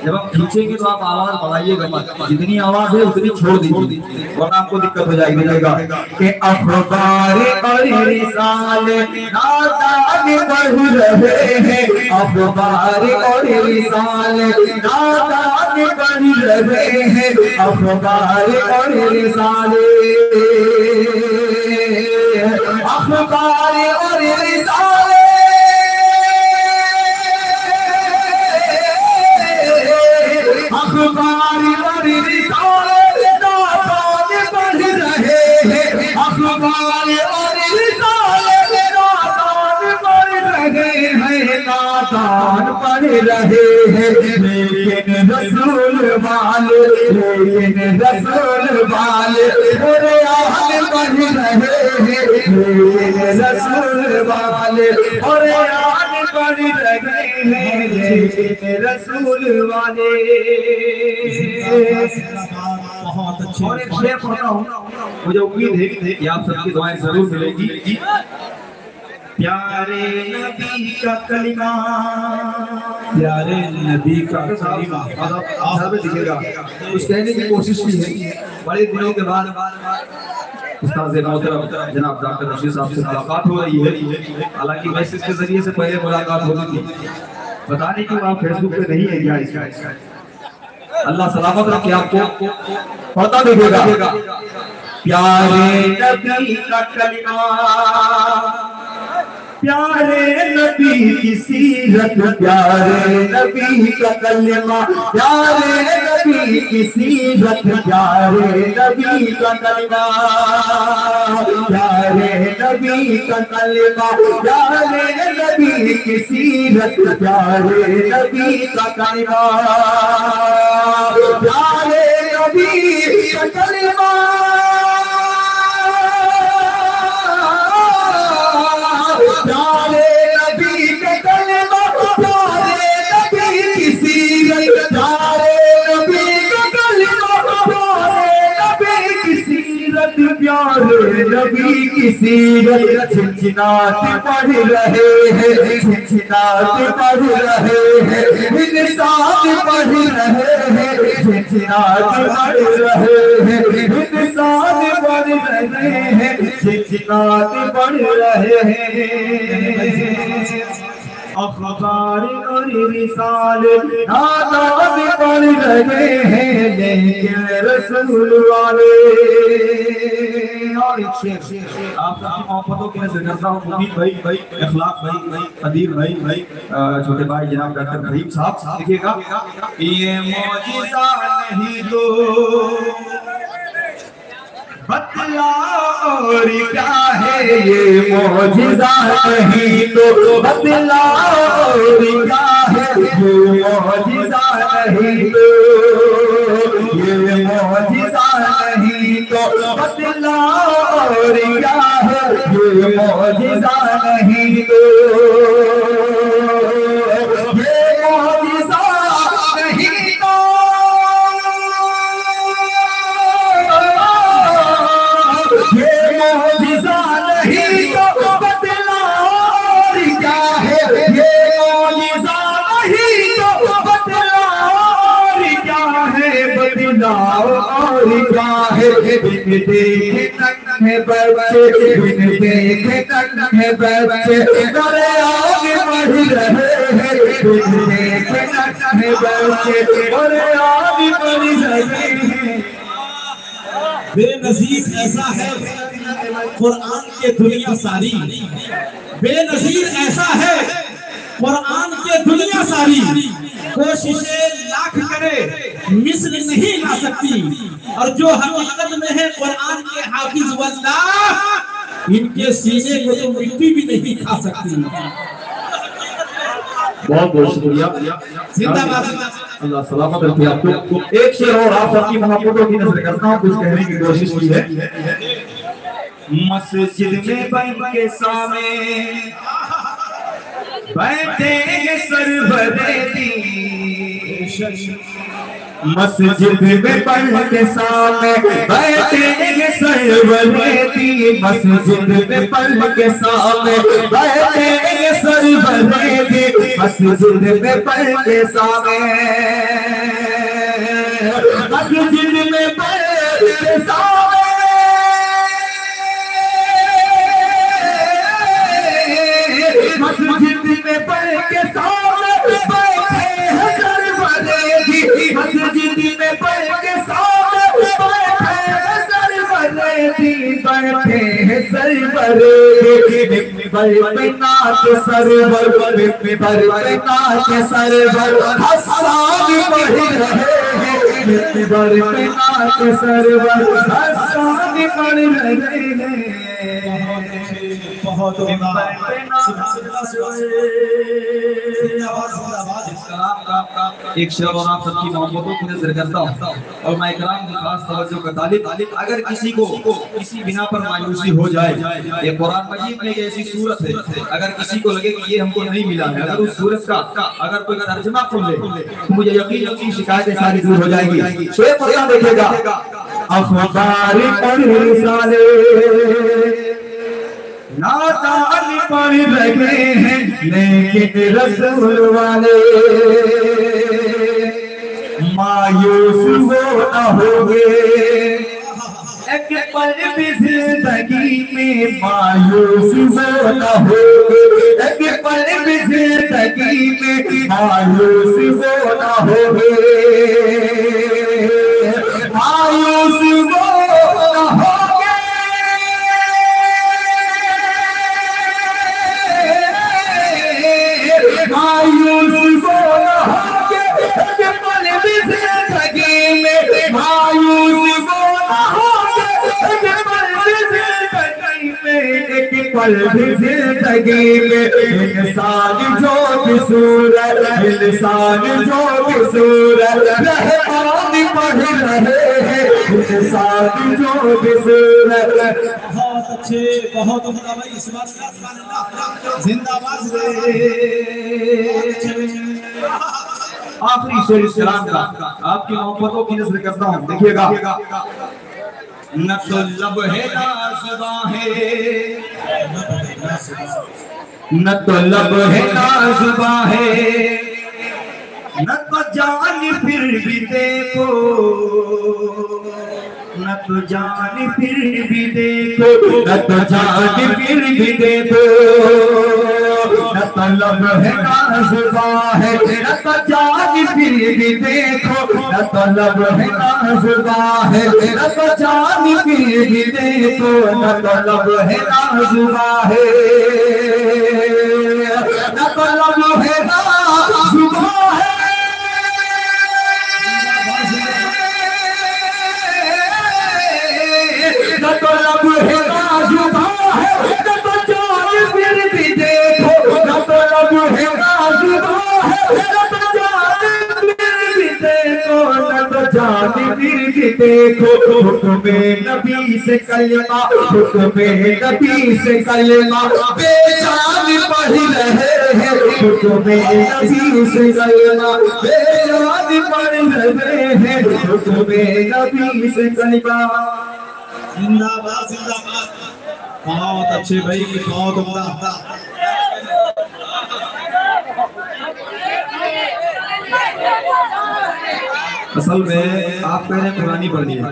जब आप खींचेंगे तो आप आवाज बढ़ाइएगा मत, जितनी आवाज है उतनी छोड़ दीजिए वरना आपको दिक्कत हो जाएगी। देखिएगा कि अखबार और रिसाले नादान बढ़ रहे हैं, अखबार और रिसाले नादान बढ़ रहे हैं, अखबार और रिसाले, अखबार और रिसाले, अखबार और रिसाले नादान बढ़ रहे हैं, अखबार और रिसाले नादान बढ़ रहे हैं, नादान बढ़ रहे हैं, लेकिन रसूल वाले, लेकिन रसूल वाले बुरे हाल बढ़ रहे हैं, लेकिन रसूल वाले बुरे हाल बढ़ रहे हैं, लेकिन रसूल वाले। बहुत अच्छे। और एक शेर पढ़ता हूँ, मुझे उम्मीद है कि आप सबकी दुआएं जरूर मिलेगी। प्यारे नबी का कलिमा, प्यारे नबी का कलिमा, आप लिखेगा कुछ कहने की कोशिश की है। बड़े दिनों के बाद उस्ताद मोहतरम जनाब डॉक्टर रशीद साहब से मुलाकात हो रही है। हालांकि मैसेज के जरिए से पहले मुलाकात होती थी, बता नहीं क्यों आप फेसबुक पे नहीं है क्या इसका। अल्लाह सलामत रखे आपको। पढ़ता देखिएगा, प्यारे नबी का कलिमा, प्यारे नबी की सीरत, प्यारे नबी का कलिमा, प्यारे नबी की सीरत, प्यारे नबी का कलिमा, प्यारे नबी का कलिमा, प्यारे नबी की सीरत, प्यारे नबी का कलिमा, प्यारे नबी का कलिमा, प्यारे नबी के कलिमा, प्यारे नबी की सीरत, प्यारे नबी के कलिमा, प्यारे नबी की सीरत, प्यारे नबी की सीरत, छिनछिनात पढ़ रहे हैं, छिनछिनात पढ़ रहे हैं, इंसान पढ़ रहे हैं, छिनछिनात पढ़ रहे हैं, इंसान पढ़ रहे हैं, छिनछिनात पढ़ रहे हैं। अखबार और रिसाले नादान बढ़ रहे हैं, लेकिन रसूल वाले। और एक शेर आप सबकी मोहब्बतों की नजर करता हूँ, मुबीन भाई, इखलाक भाई, कदीर भाई, छोटे भाई जनाब डॉक्टर फहीम साहब। देखिएगा, ये मौजिज़ा नहीं तो बतला और क्या है, ये मौजिज़ा नहीं तो बतला और क्या है, ये मौजिज़ा नहीं तो, ये मौजिज़ा नहीं तो बतला और क्या है, ये मौजिज़ा नहीं तो, ये मौजिज़ा नहीं तो, ये मौजिज़ा नहीं तो बतला और क्या है, ये मौजिज़ा नहीं तो बतला और क्या है, बतला और क्या है। बिन देखे नन्हे बच्चे, बिन देखे नन्हे बच्चे मेरे आगे बढ़ रहे हैं, बिन देखे नन्हे बच्चे मेरे आगे बढ़ रहे हैं। बेनज़ीर ऐसा है कुरान के दुनिया सारी, बेनज़ीर ऐसा है कुरान के दुनिया सारी, कोशिशें लाख करे मिस्र नहीं ला सकती, और जो हकीकत में है कुरान के हाफिज वल्लाह, इनके सीने को तो मिट्टी भी नहीं खा सकती। बहुत बहुत शुक्रिया, जिंदाबाद, अल्लाह सलामत रखे आपको। एक शेर और आप सबकी मोहब्बतों की नजर करता हूँ, कुछ कहने की कोशिश की है। मस्जिद में बन के सामने बैठे सरवरे दी, मस्जिद में पढ़ के सामने बैठेंगे सरवरेदी, मस्जिद में पढ़ के सामने बैठेंगे सरवरेदी, मस्जिद में पढ़ के सामने, मस्जिद में पढ़ के सामने, मस्जिद में पढ़ के सामने बैठे हैं सरवरेदी, मस्जिद में पढ़ के सामने बैठे हैं सरवरेदी, बैठे हैं सरवरेदी, मिंबर पे नाच सरवर, मिंबर पे नाच सरवर, हसन बढ़ रहे हैं, मिंबर पे नाच सरवर, हसन बढ़ रहे हैं। बहुत एक शेर और आप सबकी मोहब्बतों को नजर करता हूँ और मैं इकराम की खास तवज्जो का तालिब, अगर किसी को किसी बिना पर मायूसी हो जाए, ये कुरान मजीद में एक ऐसी सूरत है, अगर किसी को लगे कि ये हमको नहीं मिला है, अगर उस सूरत का अगर कोई तर्जुमा सुन ले तो मुझे यकीन अपनी शिकायतें सारी दूर हो जाएगी। शेर पढ़ना देखिएगा, अखबार पढ़े साले नातान पढ़ रहे हैं लेकिन रसूल वाले मायूस वो न होंगे, एक पल भी जिंदगी में मायूस वो न होंगे, एक पल भी जिंदगी में मायूस वो न होंगे, मायूस वो न होंगे, मायूस वो न होंगे, एक पल भी जिंदगी में मायूस वो न होंगे, एक पल भी जिंदगी में, एक पल भी जिंदगी में, इंसान जो भी सूरत, इंसान जो भी सूरत रहमान पढ़ रहे हैं, इंसान जो भी सूरत। बहुत अच्छे, बहुत उम्दा भाई, इस बात जिंदाबाद। आखिरी शेर इस कलाम का आपकी मोहब्बतों की नजर करता हूँ, देखिएगा, न तो लब है ना ज़ुबां है, न तो लब है ना ज़ुबां है, न तो जान फिर भी देखो, न तो जान फिर भी देखो, न तो जान फिर भी देखो, न तो लब है ना ज़ुबां है, न तो जान फिर भी देखो, न तो लब है ना ज़ुबां है, न तो जान फिर भी देखो, न तो लब है ना ज़ुबां है, न तो लब है ना ज़ुबां है, न तो लब है ना ज़ुबां है, न तो जान फिर भी देखो, न तो लब है ना ज़ुबां है, न तो जान फिर भी देखो, न तो जान फिर भी देखो, हुक्म नबी से कलमा, हुक्म नबी से कलमा बेजान पढ़ रहे हैं, हुक्म नबी से कलमा बेजान पढ़ रहे हैं, हुक्म नबी से कलमा। जिंदाबाद, जिंदाबाद। बहुत अच्छे भाई, बहुत उम्दा। असल में आप कह रहे हैं पुरानी पढ़नी है,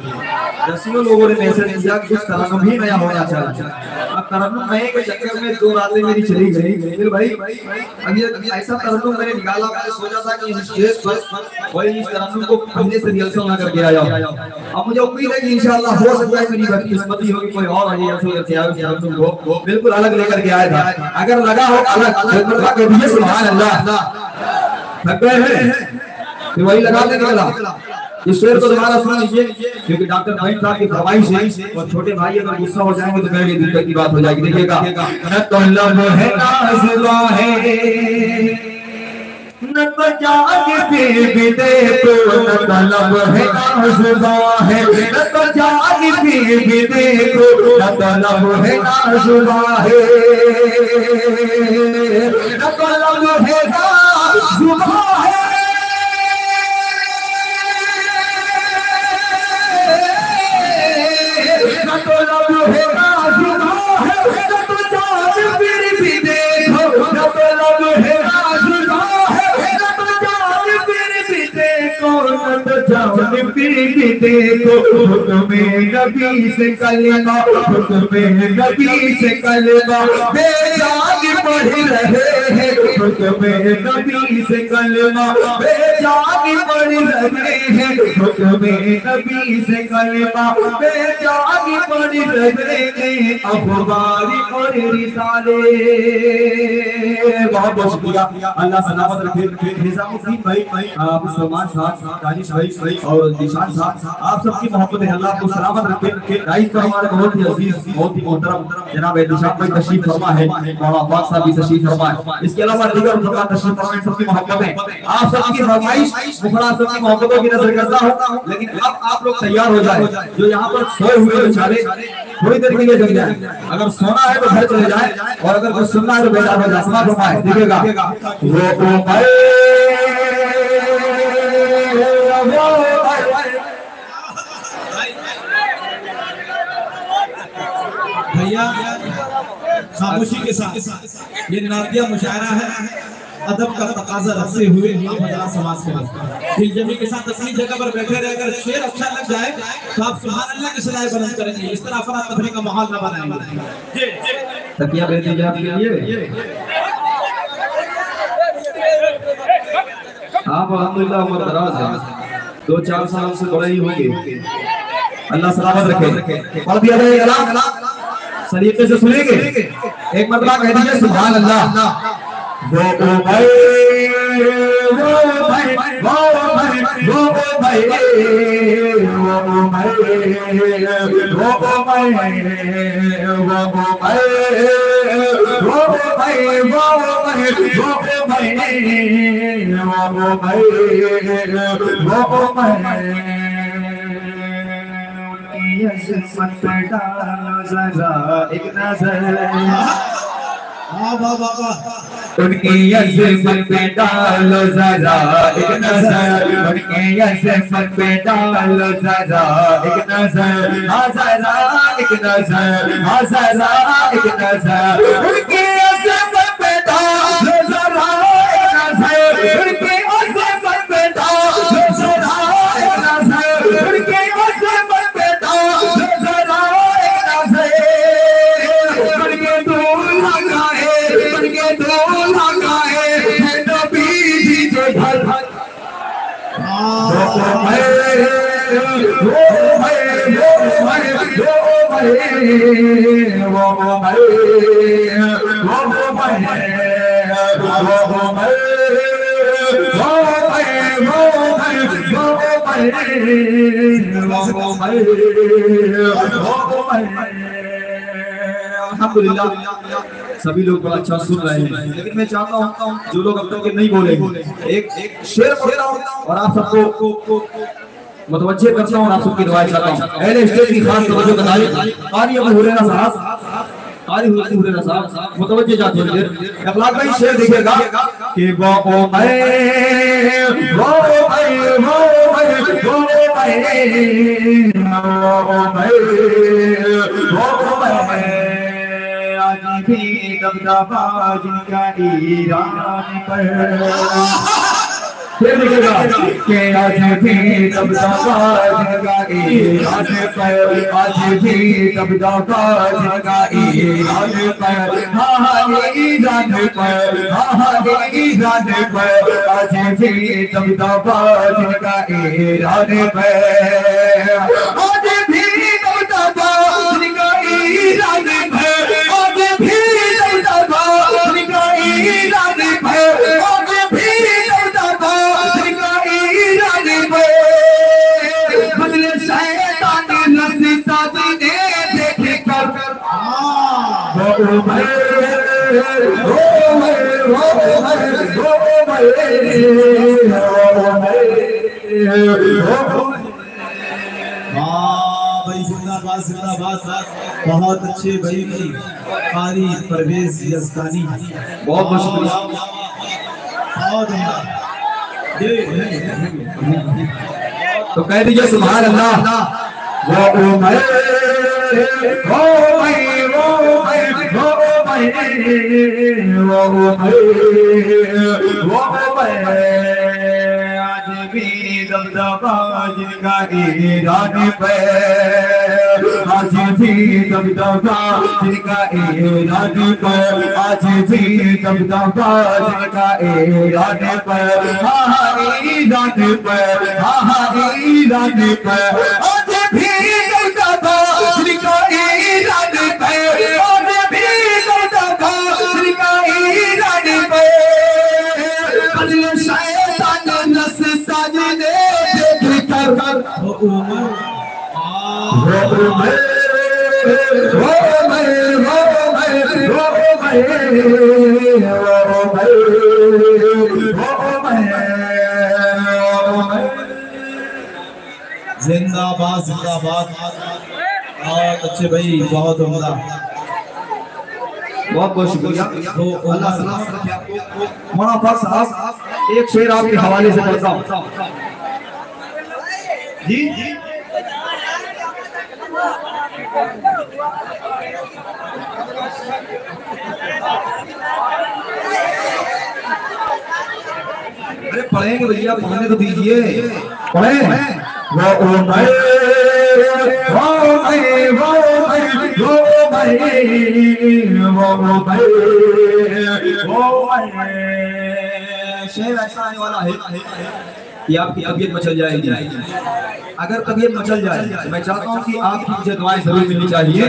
रस्सियों लोगों ने मैसेज दिया कि कुछ तरन्नुम ही नया होना चाहिए। अब तरन्नुम नए के चक्कर में 2 रातें मेरी चली गई, फिर भाई अभी ऐसा तरन्नुम मैंने निकाला, मैंने सोचा था कि इस स्टेज पर वही इस तरन्नुम को पहले से रिहर्सल ना करके आया। अब मुझे उम्मीद है कि इंशाल्लाह हो सकता है मेरी बदकिस्मती होगी, कोई और रिहर्सल करके आया तरन्नुम को बिल्कुल अलग लेकर के आया था। अगर लगा हो अलग तो सुभान अल्लाह, थक गए हैं तो वही लगा के निकला। इस शेर को दोबारा सुन लीजिए, क्योंकि डॉक्टर नईम साहब की फरमाइश है और छोटे भाई अगर गुस्सा हो जाएंगे तो मेरे लिए दिक्कत की बात हो जाएगी। देखिएगा, न तो लब है ना ज़ुबां है, न तो जान फिर भी देखो, न तो लब है ना ज़ुबां है, न तो जान फिर भी देखो, न तो लब है ना ज़ुबां है, न तो लब है ना ज़ुबां है, पीट देखो हुक्म नबी से कलमा, हुक्म नबी से कलमा बेजान पढ़ रहे हैं, हुक्म नबी से कलमा बेजान पढ़ रहे हैं, हुक्म नबी से कलमा बेजान पढ़ रहे हैं, अखबारी और रिसाले। बहुत बहुत शुक्रिया, अल्लाह सलामत रखे। निजामुद्दीन भाई, सलमान साहब, दानिश भाई और निशान साहब, आप सबकी मोहब्बत है, अल्लाह को सलामत रखे। राइस पर हमारे बहुत ही अजीज, बहुत ही मोहतरम जनाब निशान भाई तशरीफ फरमा है, मौलाना अब्बास साहब भी तशरीफ फरमा है, इसके अलावा दीगर बुजुर्ग तशरीफ फरमा है। सबकी मोहब्बत है, आप सबकी फरमाइश मुखड़ा सबकी मोहब्बतों की नजर करता हूं, लेकिन अब आप लोग तैयार हो जाए। जो यहाँ पर सोए हुए बेचारे थोड़ी देर के लिए जग जाए, अगर सोना है तो घर चले जाए, और अगर कुछ सुनना है तो बेटा हो जाए। समाज फरमाए, देखिएगा भैया खामोशी के साथ ये नातिया मुशायरा है, अदब का तकाजा रखते हुए हमारा समाज के दिलजमी के साथ अपनी जगह पर बैठे रहे। अगर शेर अच्छा लग जाए तो आप सुभान अल्लाह की सदाएं बुलंद करेंगे, इस तरह अफरा तफरी का माहौल न बनाएंगे। तकिया भेज दीजिए आपके लिए। आप अल्हम्दुलिल्लाह उम्र दराज है, 2-4 साल से बड़े ही होंगे, अल्लाह सलामत रखे। पढ़ दिया जाए, सलीके से सुनेंगे, एक मरतबा कह दीजिए सुभान अल्लाह। वो भाई वो भाई वो भाई वो भाई वो भाई वो भाई वो भाई वो भाई एक नजर उनकी अज़मत पे डालो ज़रा एक नज़र, उनकी अज़मत पे डालो ज़रा एक नज़र, हाँ ज़रा एक नज़र, हाँ ज़रा एक नज़र, उनकी अज़मत पे डालो ज़रा एक नज़र, उनकी अज़मत पे डालो ज़रा एक नज़र, उनकी अज़मत पे डालो ज़रा एक नज़र, उनके दूल्हा अल्हम्दुलिल्लाह सभी लोग बड़ा अच्छा सुन रहे हैं, लेकिन मैं चाहता हूँ जो लोग अब तक नहीं बोले एक शेर पढ़ता हूँ और आप सबको मुतवज्जे करता हूँ और आप सबकी दुआएं चाहता हूँ। पहले स्टेज की खास तवज्जो बताइए, कारी अबू हुरैरा साहब, कारी हुरैरा साहब मुतवज्जे जाते हैं। अखलाक भाई शेर देखिएगा कि वो आज भी दबदबा जिनका ईरान पर, फिर देखिएगा कि आज भी दबदबा जिनका ईरान पर, आज भी दबदबा जिनका ईरान पर, हाँ ईरान पर, हाँ ईरान पर, आज भी दबदबा जिनका ईरान पर, आज भी दबदबा जिनका ईरान पर, भाई जिंदाबाद जिंदाबाद, बहुत अच्छे भाई कारी परवेज यज़दानी, बहुत बहुत शुक्रिया। तो कह दीजिए सुभान अल्लाह। वो आज भी दबदबा जिनका ईरान पे, आज भी दबदबा जिनका ईरान पे, आज भी दबदबा जिनका ईरान पे, ईरान पे, ईरान पे, आज भी दबदबा जिनका ईरान पे, आज भी दबदबा जिनका ईरान पे, शैतान नस साजने देख कर वो उमर जिंदाबाद जिंदाबाद। बहुत अच्छे भाई, बहुत उम्दा, बहुत बहुत शुक्रिया। अल्लाह सलाम रखे आपको। मौलाना फारूक साहब एक शेर आपके हवाले से पढ़ता हूँ जी। अरे पढ़ेंगे भैया, पढ़ने तो दीजिए, पढ़े। वो मैं शेर ऐसा आने वाला है कि आपकी तबीयत मचल जाएगी। अगर तबीयत मचल जाए, मैं चाहता हूँ कि आपकी मुझे दुआएं जरूर मिलनी चाहिए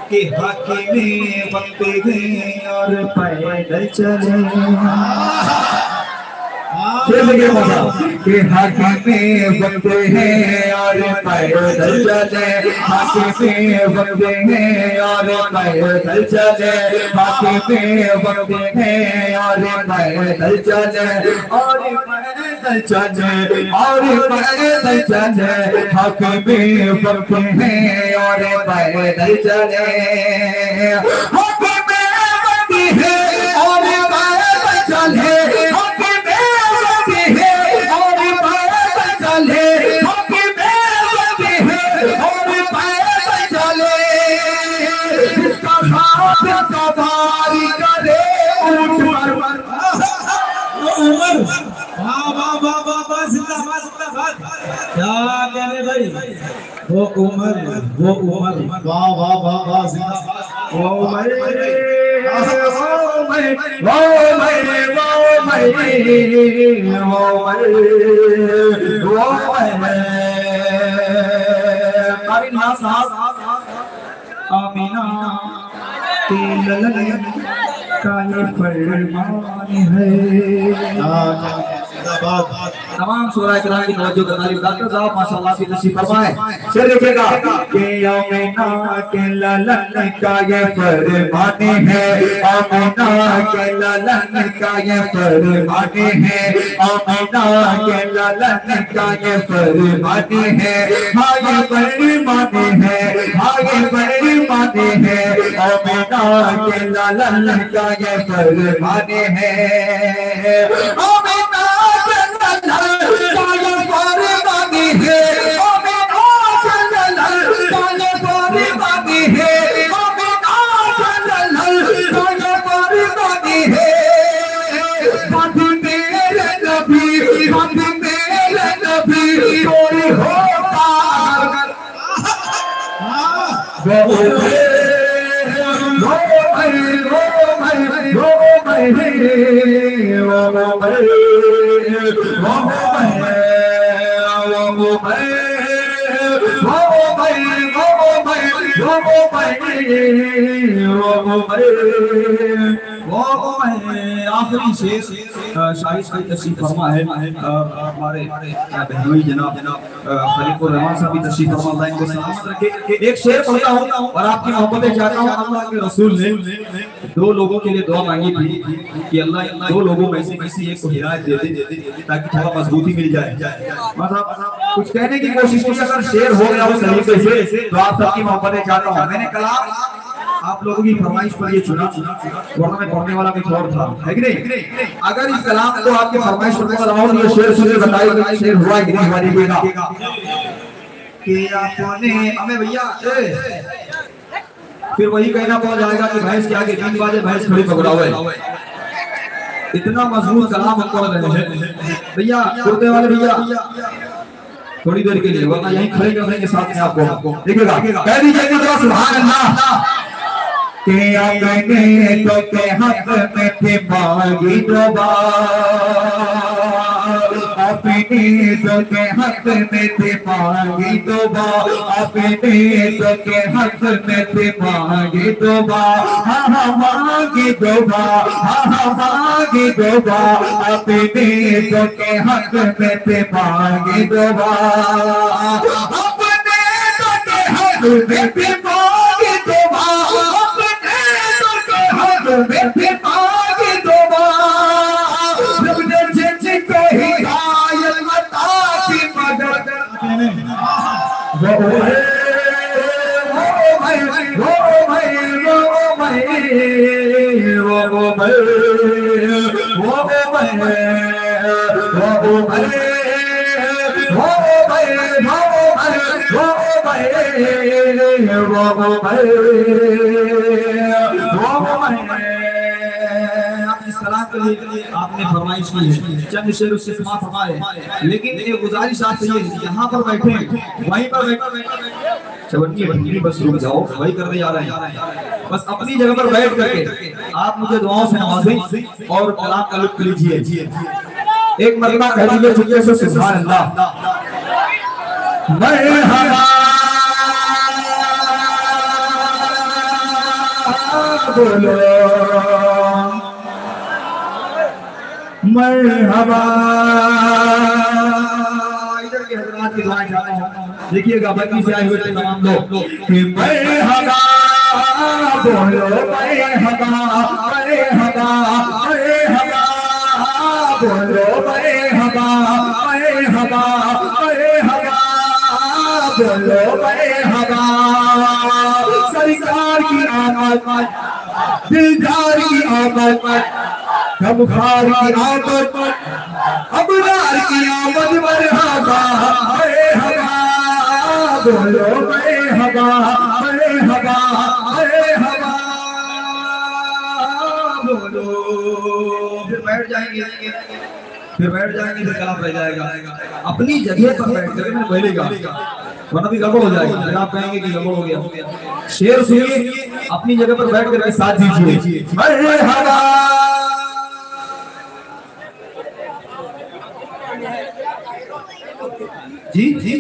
कि हाके में वक्त गए और पैदल चले, के हाके में वक्त है और पैदल चले, हाके में वक्त है और पैदल चले, हाके में वक्त है और पैदल चले, और पैदल चले, और पैदल चले, हाके में वक्त है और पैदल चले, हाके में वक्त है और पैदल चले, सवारी करे ऊंट पर। उमर वाह वाह वाह वाह वाह, जिंदाबाद जिंदाबाद। क्या कहने भाई, वो उमर वाह वाह वाह वाह, जिंदाबाद। वो मैं आमीना के ललन का ये फरमान है। तमाम शोरा किराम की तवज्जो करना है। डॉक्टर साहब माशाअल्लाह की तशरीफ फरमाएं। शेर लिखेगा कि आमीना के ललन का ये फरमान है, आमीना के ललन का ये फरमान है, आमीना के ललन का ये फरमान है, हाँ ये फरमान है, हाँ ये फरमान है, आमीना के ललन का ये फरमान है, आमीना आखिरी शेर शायद की तशरीफ फरमा है हमारे बहनोई जनाब खलीफुर रहमान साहब की तशरीफ फरमा, अल्लाह इनको सलामत रखे। एक शेर पढ़ता हूँ और आपकी मोहब्बतें चाहता हूँ। अल्लाह के रसूल ने दो लोगों के लिए दुआ मांगी थी कि अल्लाह दो लोगों में से किसी एक को हिदायत दे दे ताकि थोड़ा मजबूती मिल जाए। मतलब कुछ कहने की कोशिश की, अगर शेर हो गया उस तरीके से तो आप सबकी मोहब्बतें चाहता हूँ। मैंने कलाम आप लोगों की फरमाइश पर ये चुना, वरना मैं पढ़ने वाला कुछ और था, है कि नहीं? अगर इस कलाम को आपकी फरमाइश पर रहा हूं, ये शेर सुने बताइए, शेर हुआ कि नहीं बनेगा कि आपने हमें भैया फिर वही कहना पड़ जाएगा कि भैंस के आगे 3 बाजे भैंस खड़ी पकड़ा हुआ है। इतना मजबूत कलाम हम पढ़ रहे हैं भैया, कुर्ते वाले भैया थोड़ी देर के लिए, वरना यहीं खड़े करने के साथ में आपको देखिएगा, कह दीजिए सुभान अल्लाह के अपने तो के हक में थे मांगी दोबार, अपने तो के हक में थे मांगी दोबार, अपने तो के हक में थे मांगी दोबार, हाँ मांगी दोबार, हाँ मांगी दोबार, अपने तो के हक में थे मांगी दोबार, अपने तो के हक में थे मांगी दोबार, फिर आगे दोबार जब जब को हिदायत मता की मदद वो भाई इस कलाम के लिए आपने फरमाइश की है, चंद शेर उससे समाप्त फरमाए, लेकिन ये गुजारिश आपसे ये यहाँ पर बैठे वहीं पर बैठे बस रुक जाओ, वही करने जा रहे हैं, बस अपनी जगह पर बैठ करके आप मुझे दुआओं से नवाजें और कलाम का लुत्फ लीजिए। एक मरतबा कह दीजिए चुपके से सुभान अल्लाह। मरहबा बोलो मरहबा, इधर के हजरात की दुआएं चाहता हूं, देखिएगा बत्ती से आए हुए तमाम लोग कि मरहबा बोलो मरहबा, मरहबा मरहबा बोलो मरहबा, मरहबा मरहबा बोलो मरहबा, सरकार की आमद दिलदार की आमद, गमखार की आमद, अबरार की आमद, मरहबा मरहबा बोलो मरहबा, मरहबा मरहबा बोलो। फिर बैठ जाएंगे, फिर कलाम रह जाएगा, अपनी जगह पर बैठ कर बोलेगा, वरना भी गड़बड़ हो जाएगी, आप कहेंगे कि गड़बड़ हो गया। शेर सुनिए, अपनी जगह पर बैठ कर साथ दीजिए। मरहबा जी जी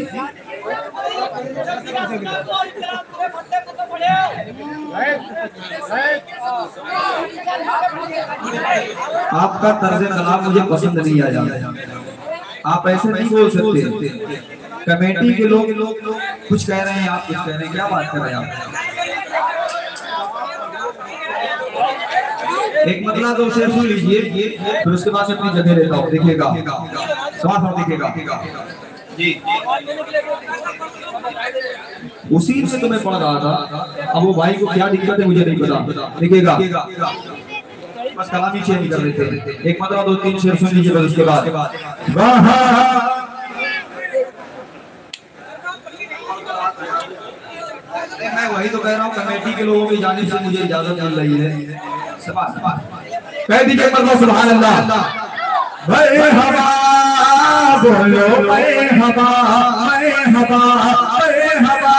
आपका तर्ज कलाम मुझे पसंद नहीं आया, आप ऐसे नहीं बोल सकते। कमेटी के लोग कुछ कह रहे हैं, आप कुछ कह रहे हैं, क्या बात कर रहे हैं आप? एक मतलब दो शेर सुन लीजिए, फिर उसके बाद अपनी जगह लेता हूँ, देखिएगा समाप्त देखिएगा जी। उसी से तो मैं पढ़ रहा था, अब वो भाई को क्या दिक्कत है मुझे नहीं पता, देखिएगा बस कलाम ही चेंज कर लेते हैं। एक मतलब दो तीन शेर सुन लीजिए, उसके बाद मैं वही तो कह रहा हूँ, कमेटी के लोगों की जानिब से मुझे इजाजत मिल रही है। कह दीजिए मतलब सुभान अल्लाह। मरहबा बोलो मरहबा, मरहबा मरहबा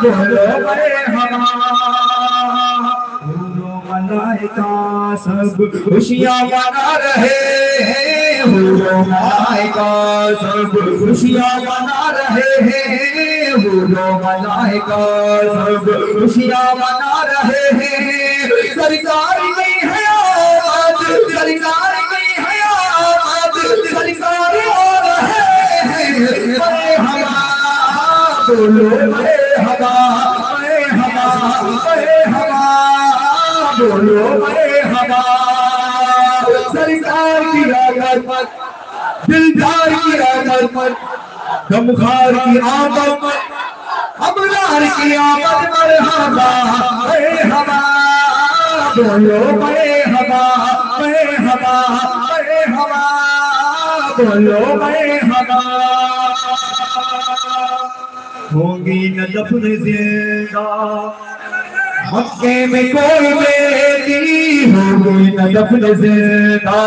बोलो मरहबा, मलाइका सब खुशियाँ मना रहे हैं, मलाइका सब खुशियाँ मना रहे हैं, मलाइका सब खुशियाँ मना रहे हैं, सरकार नहीं है आबाद, सरकार नहीं है आबाद, सरकार और है मरहबा बोलो मरहबा, मरहबा मरहबा बोलो मरहबा, सरकार की आमद, दिलदार की आमद, गमखार की आमद, अबरार की आमद, मरहबा मरहबा बोलो मरहबा, मरहबा मरहबा बोलो मरहबा। होंगी न दफन जिंदा मक्के में कोई बेटी होगी न दफन ज़िंदा,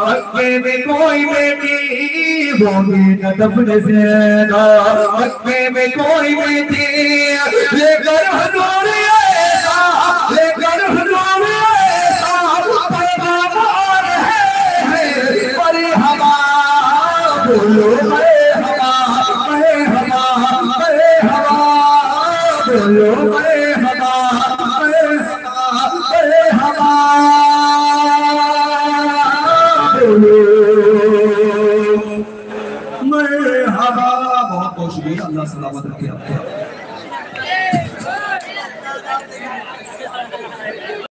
मक्के में कोई बेटी होगी न दफन ज़िंदा, मक्के में कोई बेटी लेकर हुजूर ऐसा, लेकर हुजूर ऐसा पैगाम और है मरहबा, बोलो मरहबा, मरहबा, मरहबा, बोलो मरहबा, मरहबा, मरहबा, बोलो मरहबा। बहुत बहुत शुक्रिया, अल्लाह सलामत रखे आपको।